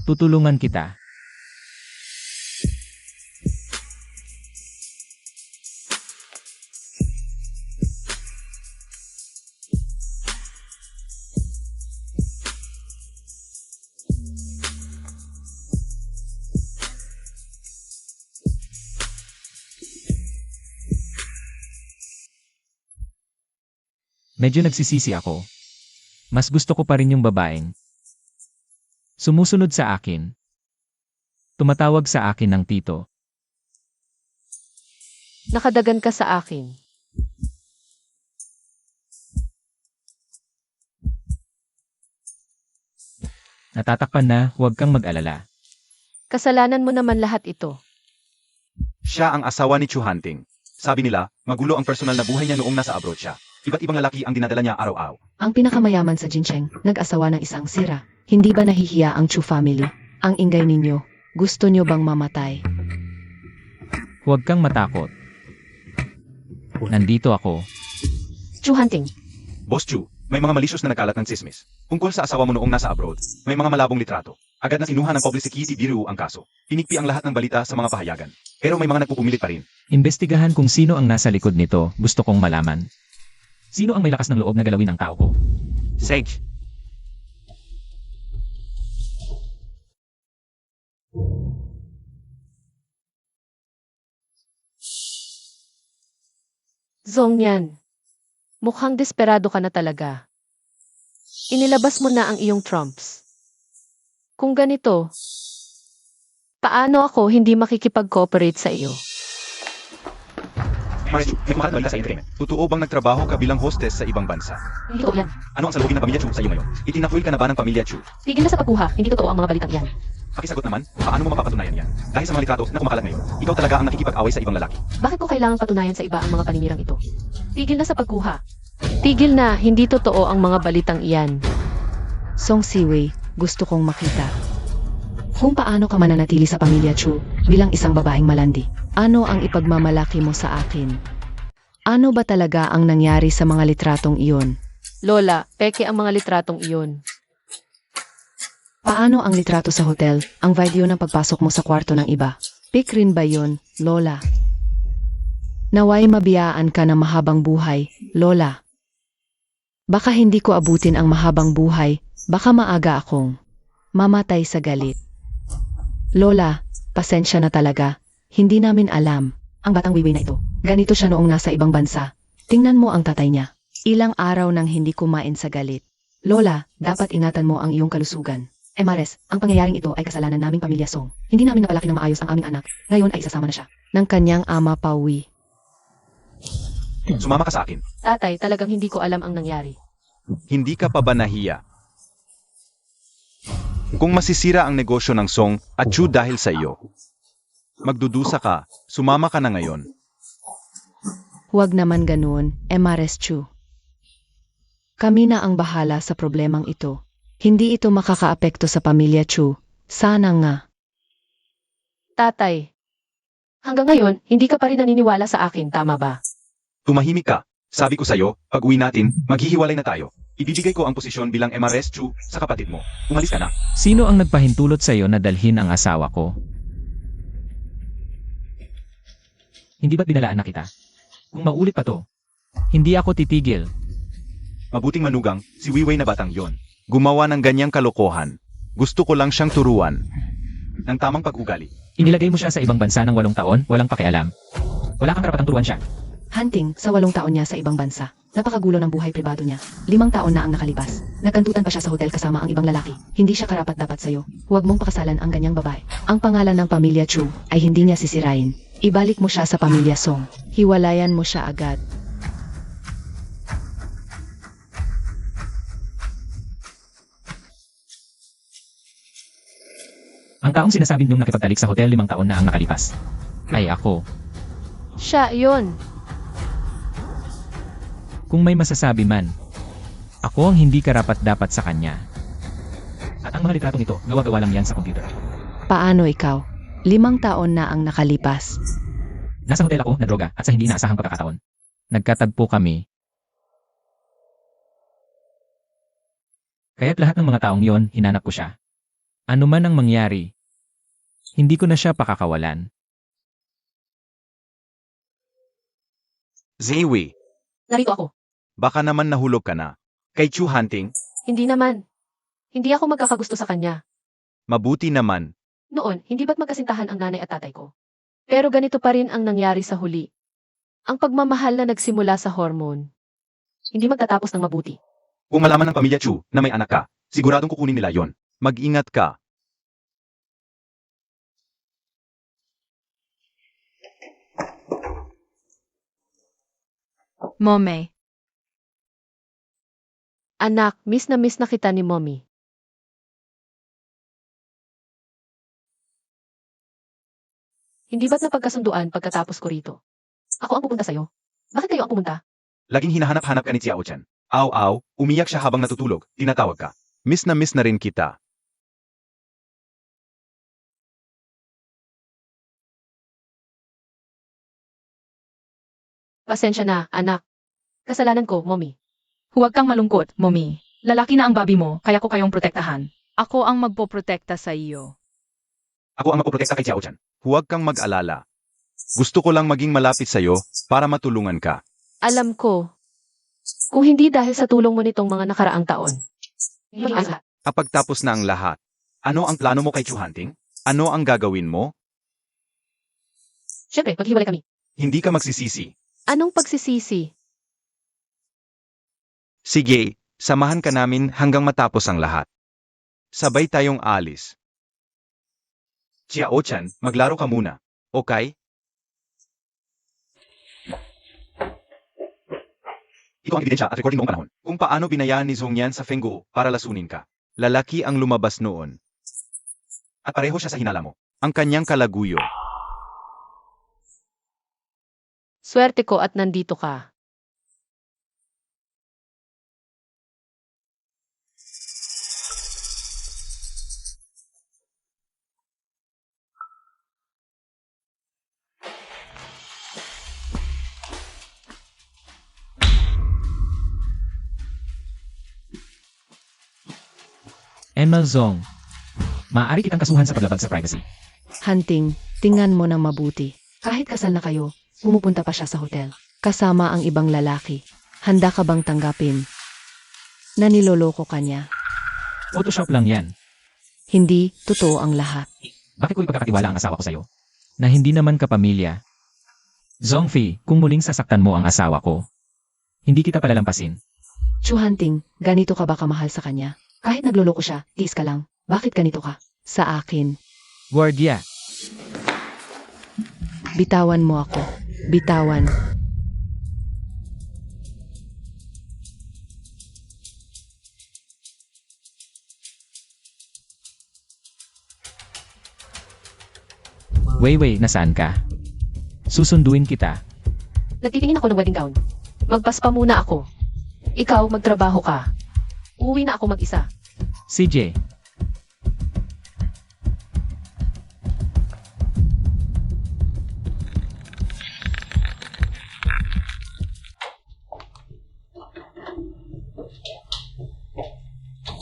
Tutulungan kita. Medyo nagsisisi ako. Mas gusto ko pa rin yung babaeng sumusunod sa akin. Tumatawag sa akin ng tito. Nakadagan ka sa akin. Natatakpan na, huwag kang mag-alala. Kasalanan mo naman lahat ito. Siya ang asawa ni Chu Hunting. Sabi nila, magulo ang personal na buhay niya noong nasa abroad siya. Iba't ibang lalaki ang dinadala niya araw-araw. Ang pinakamayaman sa Jincheng, nag-asawa ng isang sira. Hindi ba nahihiya ang Chu family? Ang ingay ninyo. Gusto nyo bang mamatay? Huwag kang matakot. Nandito ako. Chu Hunting, Boss Chu, may mga malicious na nagkalat ng sismis. Tungkol sa asawa mo noong nasa abroad, may mga malabong litrato. Agad na sinuha ng Publicity Bureau ang kaso. Pinigpi ang lahat ng balita sa mga pahayagan. Pero may mga nagpupumilit pa rin. Imbestigahan kung sino ang nasa likod nito, gusto kong malaman. Sino ang may lakas ng loob na galawin ang tao ko? Sage, Zongyan. Mukhang desperado ka na talaga. Inilabas mo na ang iyong trumps. Kung ganito, paano ako hindi makikipag-cooperate sa iyo? Maris Chu, may kumalat na balita sa internet. Totoo bang nagtrabaho ka bilang hostess sa ibang bansa? Hindi totoo yan. Ano ang salugin ng pamilya Chu sa iyo ngayon? Itinakwil ka na ba ng pamilya Chu? Tigil na sa pagkuha, hindi totoo ang mga balitang yan. Pakisagot naman, paano mo mapapatunayan yan? Dahil sa mga litrato na kumakalat ngayon, ikaw talaga ang nakikipag-away sa ibang lalaki. Bakit ko kailangang patunayan sa iba ang mga paninirang ito? Tigil na sa pagkuha. Tigil na, hindi totoo ang mga balitang iyan. Song Siwei, gusto kong makita. Kung paano ka mananatili sa pamilya Chu bilang isang babaeng malandi. Ano ang ipagmamalaki mo sa akin? Ano ba talaga ang nangyari sa mga litratong iyon? Lola, peke ang mga litratong iyon. Paano ang litrato sa hotel, ang video ng pagpasok mo sa kwarto ng iba? Fake rin ba yun, Lola? Naway mabiyaan ka ng mahabang buhay, Lola. Baka hindi ko abutin ang mahabang buhay, baka maaga akong mamatay sa galit. Lola, pasensya na talaga, hindi namin alam. Ang batang wiwi na ito, ganito siya noong nasa ibang bansa. Tingnan mo ang tatay niya. Ilang araw nang hindi kumain sa galit. Lola, dapat ingatan mo ang iyong kalusugan. Mares, ang pangyayaring ito ay kasalanan naming pamilya Song. Hindi namin napalaki ng maayos ang aming anak. Ngayon ay isasama na siya ng kanyang ama Pauwi. Sumama ka sa akin. Tatay, talagang hindi ko alam ang nangyari. Hindi ka pa ba nahiya? Kung masisira ang negosyo ng Song at Chu dahil sa iyo, magdudusa ka, sumama ka na ngayon. Huwag naman ganoon, Mares Chu. Kami na ang bahala sa problemang ito. Hindi ito makakaapekto sa pamilya Chu. Sana nga. Tatay, hanggang ngayon, hindi ka pa rin naniniwala sa akin, tama ba? Tumahimik ka. Sabi ko sa'yo, pag uwi natin, maghihiwalay na tayo. Ibibigay ko ang posisyon bilang MRS Chu sa kapatid mo. Umalis ka na. Sino ang nagpahintulot sa iyo na dalhin ang asawa ko? Hindi ba't binalaan na kita? Kung maulit pa to, hindi ako titigil. Mabuting manugang, si Weiwei na batang yon. Gumawa ng ganyang kalokohan. Gusto ko lang siyang turuan ng tamang pag-ugali. Inilagay mo siya sa ibang bansa ng 8 taon, walang pakialam. Wala kang karapatang turuan siya. Hunting sa 8 taon niya sa ibang bansa. Napakagulo ng buhay pribado niya. 5 taon na ang nakalipas. Nagkantutan pa siya sa hotel kasama ang ibang lalaki. Hindi siya karapat-dapat sa'yo. Huwag mong pakasalan ang ganyang babae. Ang pangalan ng pamilya Chu ay hindi niya sisirain. Ibalik mo siya sa pamilya Song. Hiwalayan mo siya agad. Ang taong sinasabi niyong nakipagtalik sa hotel 5 taon na ang nakalipas. Ay ako. Siya, yon. Kung may masasabi man, ako ang hindi karapat-dapat sa kanya. At ang mga litratong ito, gawa-gawa lang yan sa computer. Paano ikaw? 5 taon na ang nakalipas. Nasa hotel ako na droga at sa hindi inaasahang pagkakataon. Nagkatagpo kami. Kaya't lahat ng mga taong yon, hinanap ko siya. Ano man ang mangyari, hindi ko na siya pakakawalan. Ziwi, Narito ako. baka naman nahulog ka na. Kay Chu Hunting, Hindi naman. Hindi ako magkakagusto sa kanya. mabuti naman. Noon, hindi ba't magkasintahan ang nanay at tatay ko? Pero ganito pa rin ang nangyari sa huli. Ang pagmamahal na nagsimula sa hormone. Hindi magtatapos ng mabuti. Kung malaman ng pamilya Chu na may anak ka, siguradong kukunin nila yon. Mag-ingat ka. Mome. Anak, miss na kita ni mommy. Hindi ba't napagkasunduan pagkatapos ko rito? Ako ang pupunta sa'yo. Bakit kayo ang pumunta? Laging hinahanap-hanap ka ni Xiao Chen. Aw, umiyak siya habang natutulog. Tinatawag ka. Miss na rin kita. Pasensya na, anak. Kasalanan ko, mommy. Huwag kang malungkot, Mommy. Lalaki na ang babi mo, kaya ko kayong protektahan. Ako ang magpoprotekta sa iyo. Ako ang mapoprotekta kay Xiao Chen. Huwag kang mag-alala. Gusto ko lang maging malapit sa'yo para matulungan ka. Alam ko. Kung hindi dahil sa tulong mo nitong mga nakaraang taon. Hindi lahat. Kapag tapos na ang lahat, ano ang plano mo kay Chu Hunting? Ano ang gagawin mo? Siyempre, maghiwalay kami. Hindi ka magsisisi. Anong pagsisisi? Sige, samahan ka namin hanggang matapos ang lahat. Sabay tayong alis. Xiao Chen, maglaro ka muna. Okay? Ito ang ebidensya at recording noong panahon kung paano binayaan ni Zhongyan sa Fengguo para lasunin ka. Lalaki ang lumabas noon. At pareho siya sa hinala mo. Ang kanyang kalaguyo. Swerte ko at nandito ka. Emma Zong, maaari kitang kasuhan sa paglabag sa privacy. Hunting, tingnan mo ng mabuti. Kahit kasal na kayo, pumupunta pa siya sa hotel. Kasama ang ibang lalaki. Handa ka bang tanggapin na niloloko ka niya? Photoshop lang yan. Hindi totoo ang lahat. Bakit ko ipagkakatiwala ang asawa ko sa'yo? Na hindi naman kapamilya. Zongfi, kung muling sasaktan mo ang asawa ko, hindi kita palalampasin. Chu Hunting, ganito ka ba kamahal sa kanya? Kahit nagloloko siya, tiis ka lang. Bakit ganito ka? Sa akin. Guardia, Bitawan mo ako. Bitawan. Weiwei, nasaan ka? Susunduin kita. Nagtitingin ako ng wedding gown. Magpaspa muna ako. Ikaw, magtrabaho ka. Uuwi na ako mag-isa. CJ,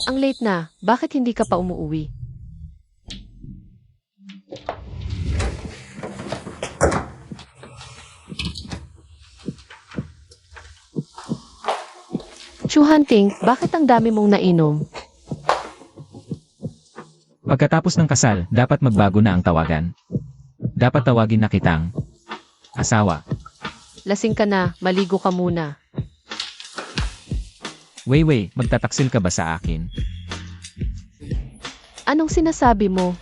Ang late na, bakit hindi ka pa umuwi? Chu Hunting, bakit ang dami mong nainom? pagkatapos ng kasal, dapat magbago na ang tawagan. Dapat tawagin na kitang asawa. Lasing ka na, maligo ka muna. Weiwei, magtataksil ka ba sa akin? Anong sinasabi mo?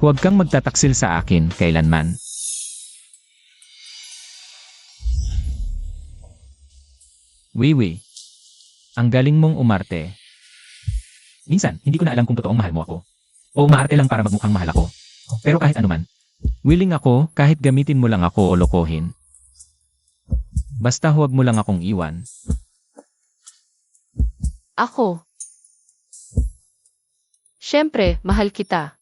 Huwag kang magtataksil sa akin kailanman. Weiwei, ang galing mong umarte. Minsan, hindi ko na alam kung totoong mahal mo ako. O umaarte lang para magmukhang mahal ako. Pero kahit anuman, willing ako kahit gamitin mo lang ako o lokohin. Basta huwag mo lang akong iwan. Ako. Siyempre, mahal kita.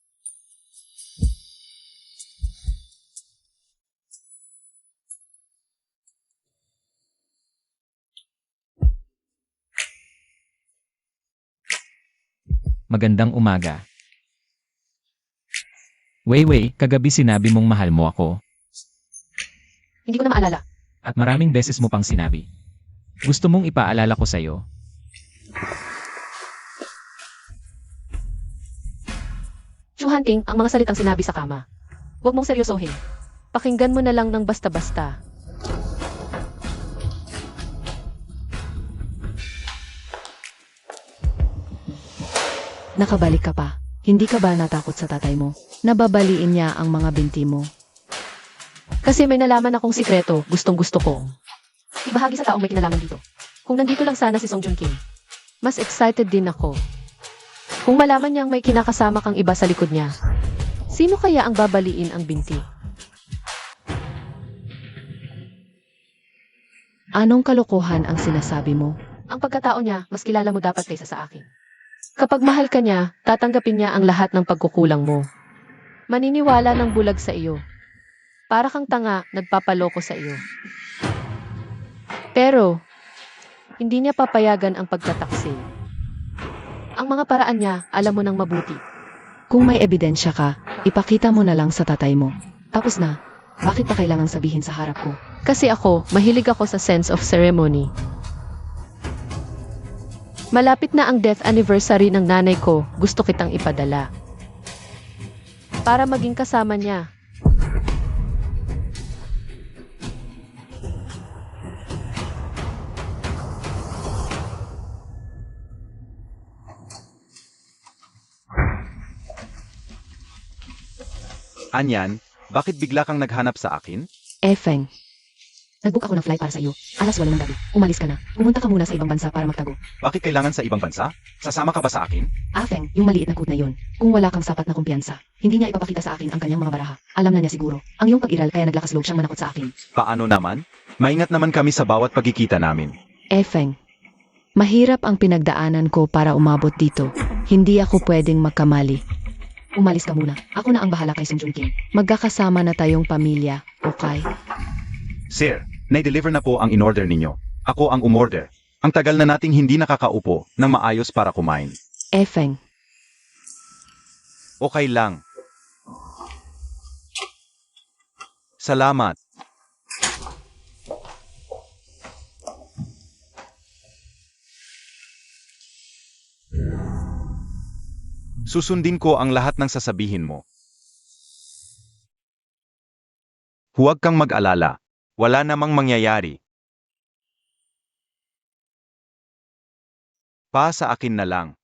Magandang umaga. Weiwei, kagabi sinabi mong mahal mo ako. Hindi ko na maalala. At maraming beses mo pang sinabi. Gusto mong ipaalala ko sa'yo. Chu Hunting, ang mga salitang sinabi sa kama. Huwag mong seryosohin. Pakinggan mo na lang ng basta-basta. Nakabalik ka pa. Hindi ka ba natakot sa tatay mo? Nababaliin niya ang mga binti mo. Kasi may nalaman akong sikreto, gustong-gusto ko. Ibahagi sa taong may kinalaman dito. Kung nandito lang sana si Song Joong Kim, mas excited din ako. Kung malaman niyang may kinakasama kang iba sa likod niya, sino kaya ang babaliin ang binti? Anong kalokohan ang sinasabi mo? Ang pagkatao niya, mas kilala mo dapat kaysa sa akin. Kapag mahal ka niya, tatanggapin niya ang lahat ng pagkukulang mo. Maniniwala ng bulag sa iyo. Para kang tanga, nagpapaloko sa iyo. Pero, hindi niya papayagan ang pagtataksil. Ang mga paraan niya, alam mo nang mabuti. Kung may ebidensya ka, ipakita mo na lang sa tatay mo. Tapos na, bakit pa kailangan sabihin sa harap ko? Kasi ako, mahilig ako sa sense of ceremony. Malapit na ang death anniversary ng nanay ko, gusto kitang ipadala. Para maging kasama niya. Anyan, bakit bigla kang naghanap sa akin? Feng. Nag-book ako ng flight para sa iyo. 8:00 ng gabi. Umalis ka na. Pumunta ka muna sa ibang bansa para magtago. Bakit kailangan sa ibang bansa? Sasama ka ba sa akin? Feng, yung maliit na code na yun. Kung wala kang sapat na kumpiyansa, hindi niya ipapakita sa akin ang kanyang mga baraha. Alam na niya siguro. Ang iyong pag-iral kaya naglakas loob siyang manakot sa akin. Paano naman? Maingat naman kami sa bawat pagkikita namin. Feng. Mahirap ang pinagdaanan ko para umabot dito. Hindi ako pwedeng magkamali. Umalis ka muna. Ako na ang bahala kay Song Joong Kim. Magkakasama na tayong pamilya, okay? Sir, na-deliver na po ang in-order ninyo. Ako ang umorder. Ang tagal na nating hindi nakakaupo ng maayos para kumain. Feng. Okay lang. Salamat. Susundin ko ang lahat ng sasabihin mo. Huwag kang mag-alala. Wala namang mangyayari. Pa sa akin na lang.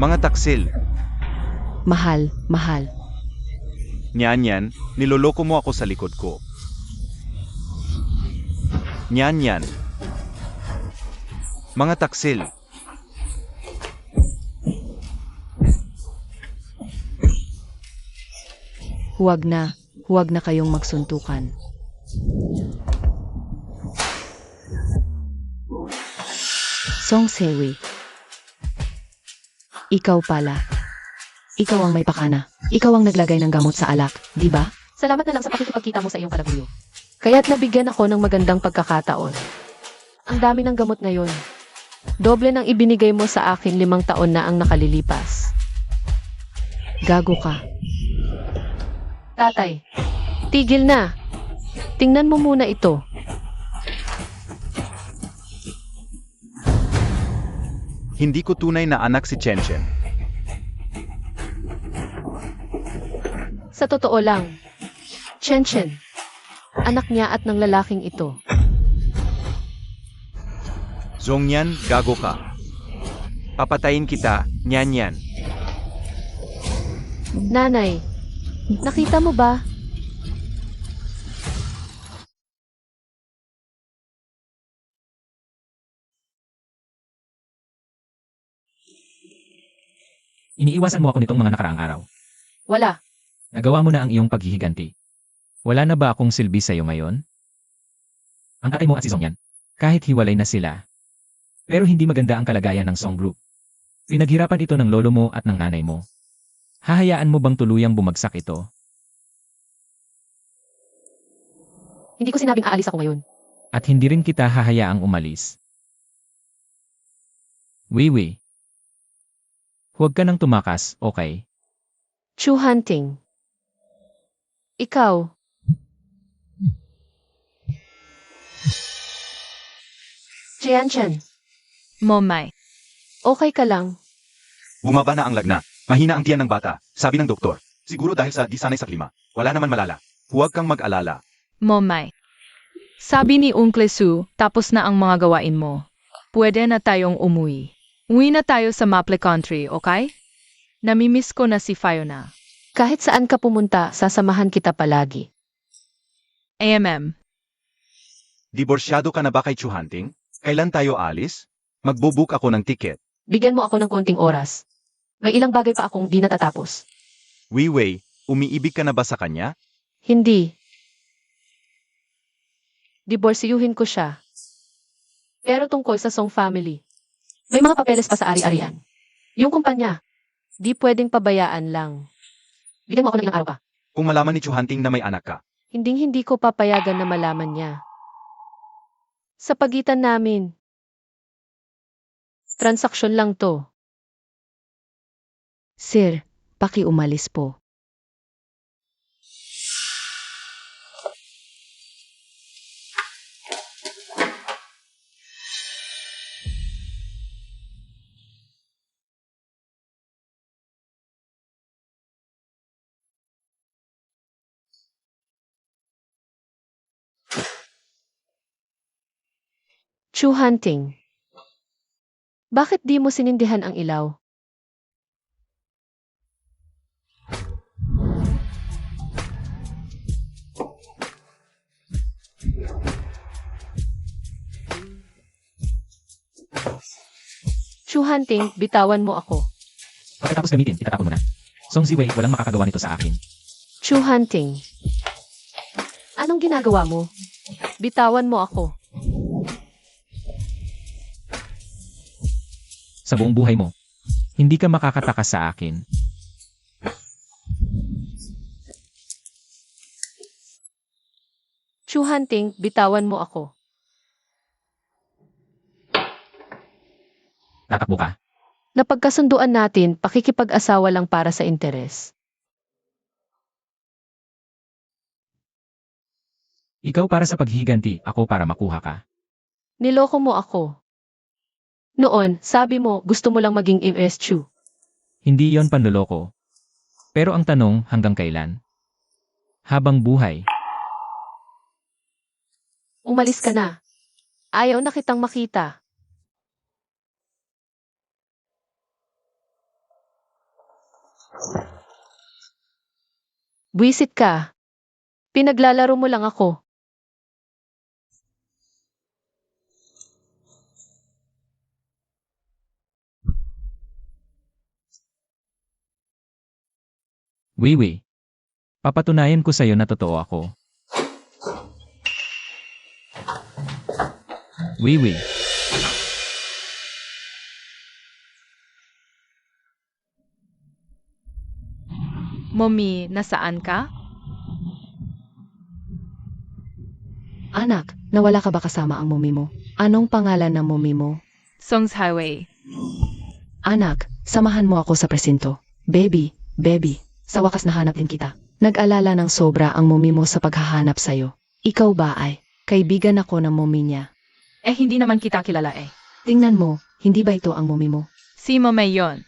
Mga taksil, Mahal, mahal. Nyan, niloloko mo ako sa likod ko. Nyan. Mga taksil, Huwag na kayong magsuntukan. Song Sewi. Ikaw pala. Ikaw ang may pakana. Ikaw ang naglagay ng gamot sa alak, di ba? Salamat na lang sa pakikipagkita mo sa iyong kalaguyo. Kaya't nabigyan ako ng magandang pagkakataon. Ang dami ng gamot ngayon. Doble ng ibinigay mo sa akin 5 taon na ang nakalilipas. Gago ka. Tatay, tigil na. Tingnan mo muna ito. hindi ko tunay na anak si Chenchen. Sa totoo lang, Chen, anak niya at ng lalaking ito. Zongyan, gago ka. Papatayin kita, nyan. Nanay, nakita mo ba? Iniiwasan mo ako nitong mga nakaraang araw. Wala. Nagawa mo na ang iyong paghihiganti. Wala na ba akong silbi sa'yo ngayon? Ang tatay mo at si Zongyan, kahit hiwalay na sila. Pero hindi maganda ang kalagayan ng Song Group. Pinaghirapan ito ng lolo mo at ng nanay mo. Hahayaan mo bang tuluyang bumagsak ito? Hindi ko sinabing aalis ako ngayon. At hindi rin kita hahayaang umalis. Wiwi. Huwag ka nang tumakas, okay? Chu Hunting. Ikaw. Chen, Momay. okay ka lang? Bumaba na ang lagnat. Mahina ang tiyan ng bata, sabi ng doktor. Siguro dahil sa di sanay sa klima. Wala naman malala. Huwag kang mag-alala. Momay. Sabi ni Uncle Su, tapos na ang mga gawain mo. Pwede na tayong umuwi. Uwi na tayo sa Maple Country, okay? Namimiss ko na si Fiona. Kahit saan ka pumunta, sasamahan kita palagi. AMM. Diborsyado ka na ba kay Chu Hunting? Kailan tayo alis? Magbubook ako ng ticket. Bigyan mo ako ng konting oras. May ilang bagay pa akong di natatapos. Weiwei, umiibig ka na ba sa kanya? Hindi. Diborsiyuhin ko siya. Pero tungkol sa Song family. May mga papeles pa sa ari-arian. Yung kumpanya, di pwedeng pabayaan lang. Bigyan mo ako ng ilang araw pa. Kung malaman ni Chu Hunting na may anak ka, Hinding-hindi ko papayagan na malaman niya. Sa pagitan namin. Transaksyon lang to. Sir, pakiumalis po. Chu Hunting. Bakit di mo sinindihan ang ilaw? Chu Hunting, bitawan mo ako. Pagkatapos gamitin, itatapon mo na. Song Ziwei, walang makakagawa nito sa akin. Chu Hunting. Anong ginagawa mo? Bitawan mo ako. Sa buong buhay mo, hindi ka makakatakas sa akin. Chu Hunting, bitawan mo ako. Tatakbo ka. Napagkasunduan natin, pakikipag-asawa lang para sa interes. Ikaw para sa paghiganti, ako para makuha ka. Niloko mo ako. Noon, sabi mo, gusto mo lang maging MSU. Hindi yon panloloko. Pero ang tanong, hanggang kailan? Habang buhay. Umalis ka na. Ayaw na kitang makita. Buwisit ka. Pinaglalaro mo lang ako. Wiwi. Papatunayan ko sa'yo na totoo ako. Wiwi. Mommy, nasaan ka? Anak, nawala ka ba kasama ang mumi mo? Anong pangalan ng mumi mo? Songs Highway. Anak, samahan mo ako sa presinto. Baby, sa wakas nahanap din kita. Nag-alala ng sobra ang mumi mo sa paghahanap sa'yo. Ikaw ba ay kaibigan ako ng mumi niya? Eh, hindi naman kita kilala eh. Tingnan mo, hindi ba ito ang mumi mo? Si Momay yon.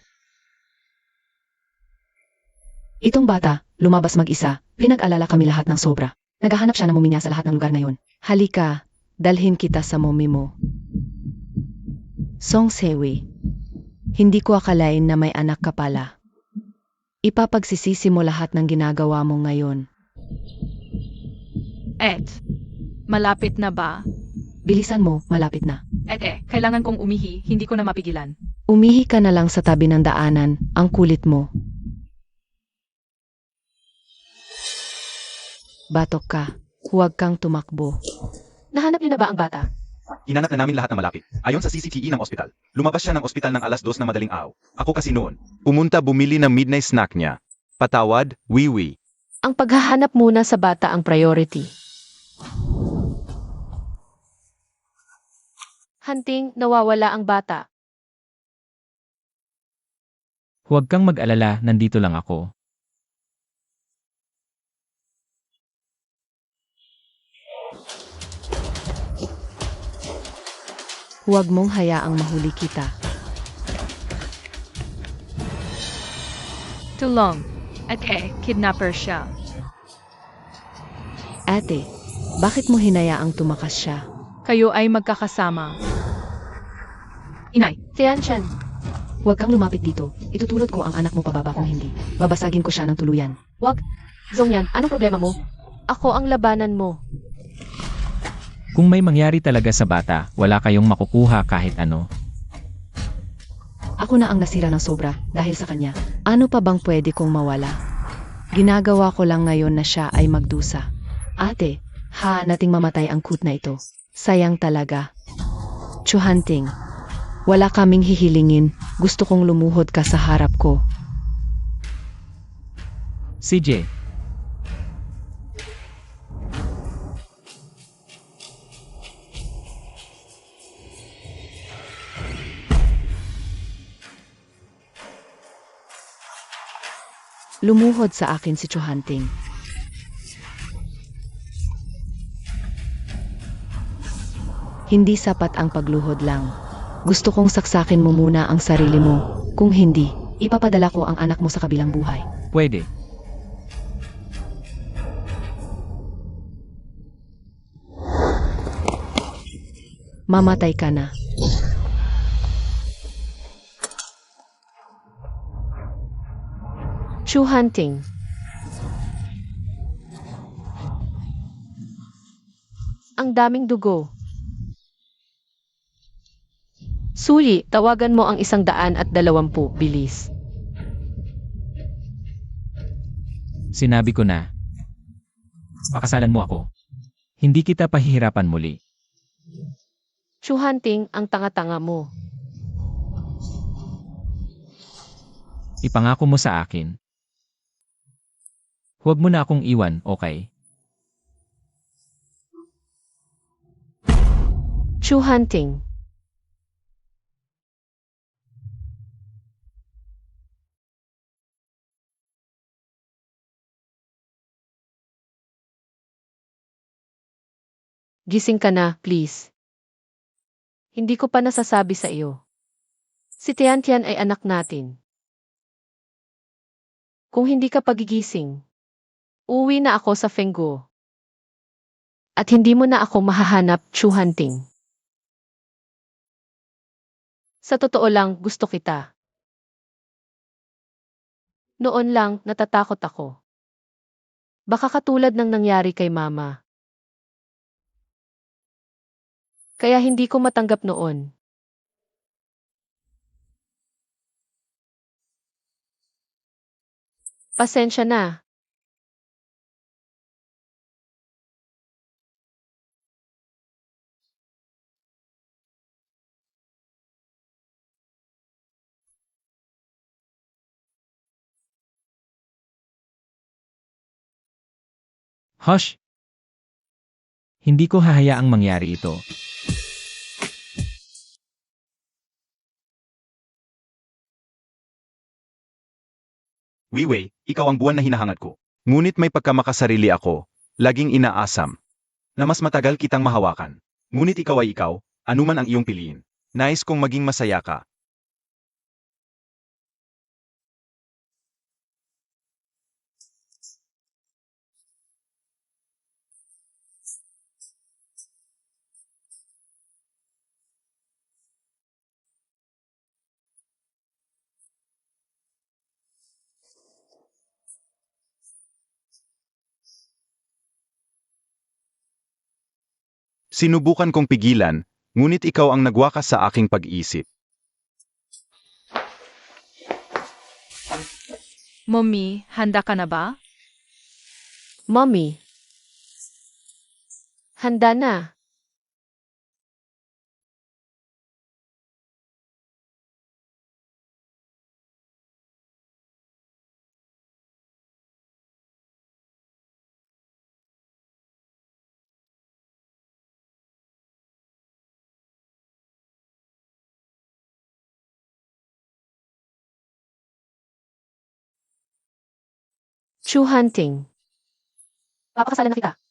Itong bata, lumabas mag-isa, pinag-alala kami lahat ng sobra. Naghahanap siya ng mumi niya sa lahat ng lugar na yun. Halika, dalhin kita sa mumi mo. Song Sewi, hindi ko akalain na may anak ka pala. Ipapagsisisi mo lahat ng ginagawa mo ngayon. Malapit na ba? Bilisan mo, malapit na. Kailangan kong umihi, hindi ko na mapigilan. Umihi ka na lang sa tabi ng daanan, ang kulit mo. Batok ka, huwag kang tumakbo. Nahanap niyo na ba ang bata? Hinanap na namin lahat ng malapit. Ayon sa CCTV ng ospital. Lumabas siya ng ospital ng alas 2 na madaling araw. Ako kasi noon. Pumunta bumili ng midnight snack niya. Patawad, wiwi. Ang paghahanap muna sa bata ang priority. Hunting, nawawala ang bata. Huwag kang mag-alala, nandito lang ako. Huwag mong hayaang mahuli kita. Tulong. Kidnapper siya. Ate, bakit mo hinayaang tumakas siya? Kayo ay magkakasama. Inay, Tianshan. Huwag kang lumapit dito. Itutulot ko ang anak mo pababa kung hindi. Babasagin ko siya ng tuluyan. Zongyan, anong problema mo? Ako ang labanan mo. Kung may mangyari talaga sa bata, wala kayong makukuha kahit ano. Ako na ang nasira ng sobra dahil sa kanya. Ano pa bang pwede kong mawala? Ginagawa ko lang ngayon na siya ay magdusa. Ate, nating mamatay ang kut na ito. Sayang talaga. Chuhanting, wala kaming hihilingin. Gusto kong lumuhod ka sa harap ko. CJ, Lumuhod sa akin si Chuhanting. Hindi sapat ang pagluhod lang. Gusto kong saksakin mo muna ang sarili mo. Kung hindi, ipapadala ko ang anak mo sa kabilang buhay. pwede. Mamatay ka na. Chuhanting. Ang daming dugo. Suli, tawagan mo ang 120, bilis. Sinabi ko na. Pakasalan mo ako. Hindi kita pahihirapan muli. Chuhanting, ang tanga-tanga mo. Ipangako mo sa akin. Huwag mo na akong iwan, okay? Chuhanting. Gising ka na, please. Hindi ko pa nasasabi sa iyo. Si Tian ay anak natin. Kung hindi ka pagigising, uwi na ako sa Fengguo. At hindi mo na ako mahahanap, Chu Hunting. Sa totoo lang, gusto kita. Noon lang, natatakot ako. Baka katulad ng nangyari kay Mama. Kaya hindi ko matanggap noon. Pasensya na. Hush! Hindi ko hahayaang mangyari ito. Weiwei, ikaw ang buwan na hinahangad ko. Ngunit may pagkamakasarili ako, laging inaasam, na mas matagal kitang mahawakan. Ngunit ikaw ay ikaw, anuman ang iyong piliin. Nais kong maging masaya ka. Sinubukan kong pigilan, ngunit ikaw ang nagwakas sa aking pag-iisip. Mommy, handa ka na ba? Mommy. Handa na. Chu Hunting. Papakasalan na kita.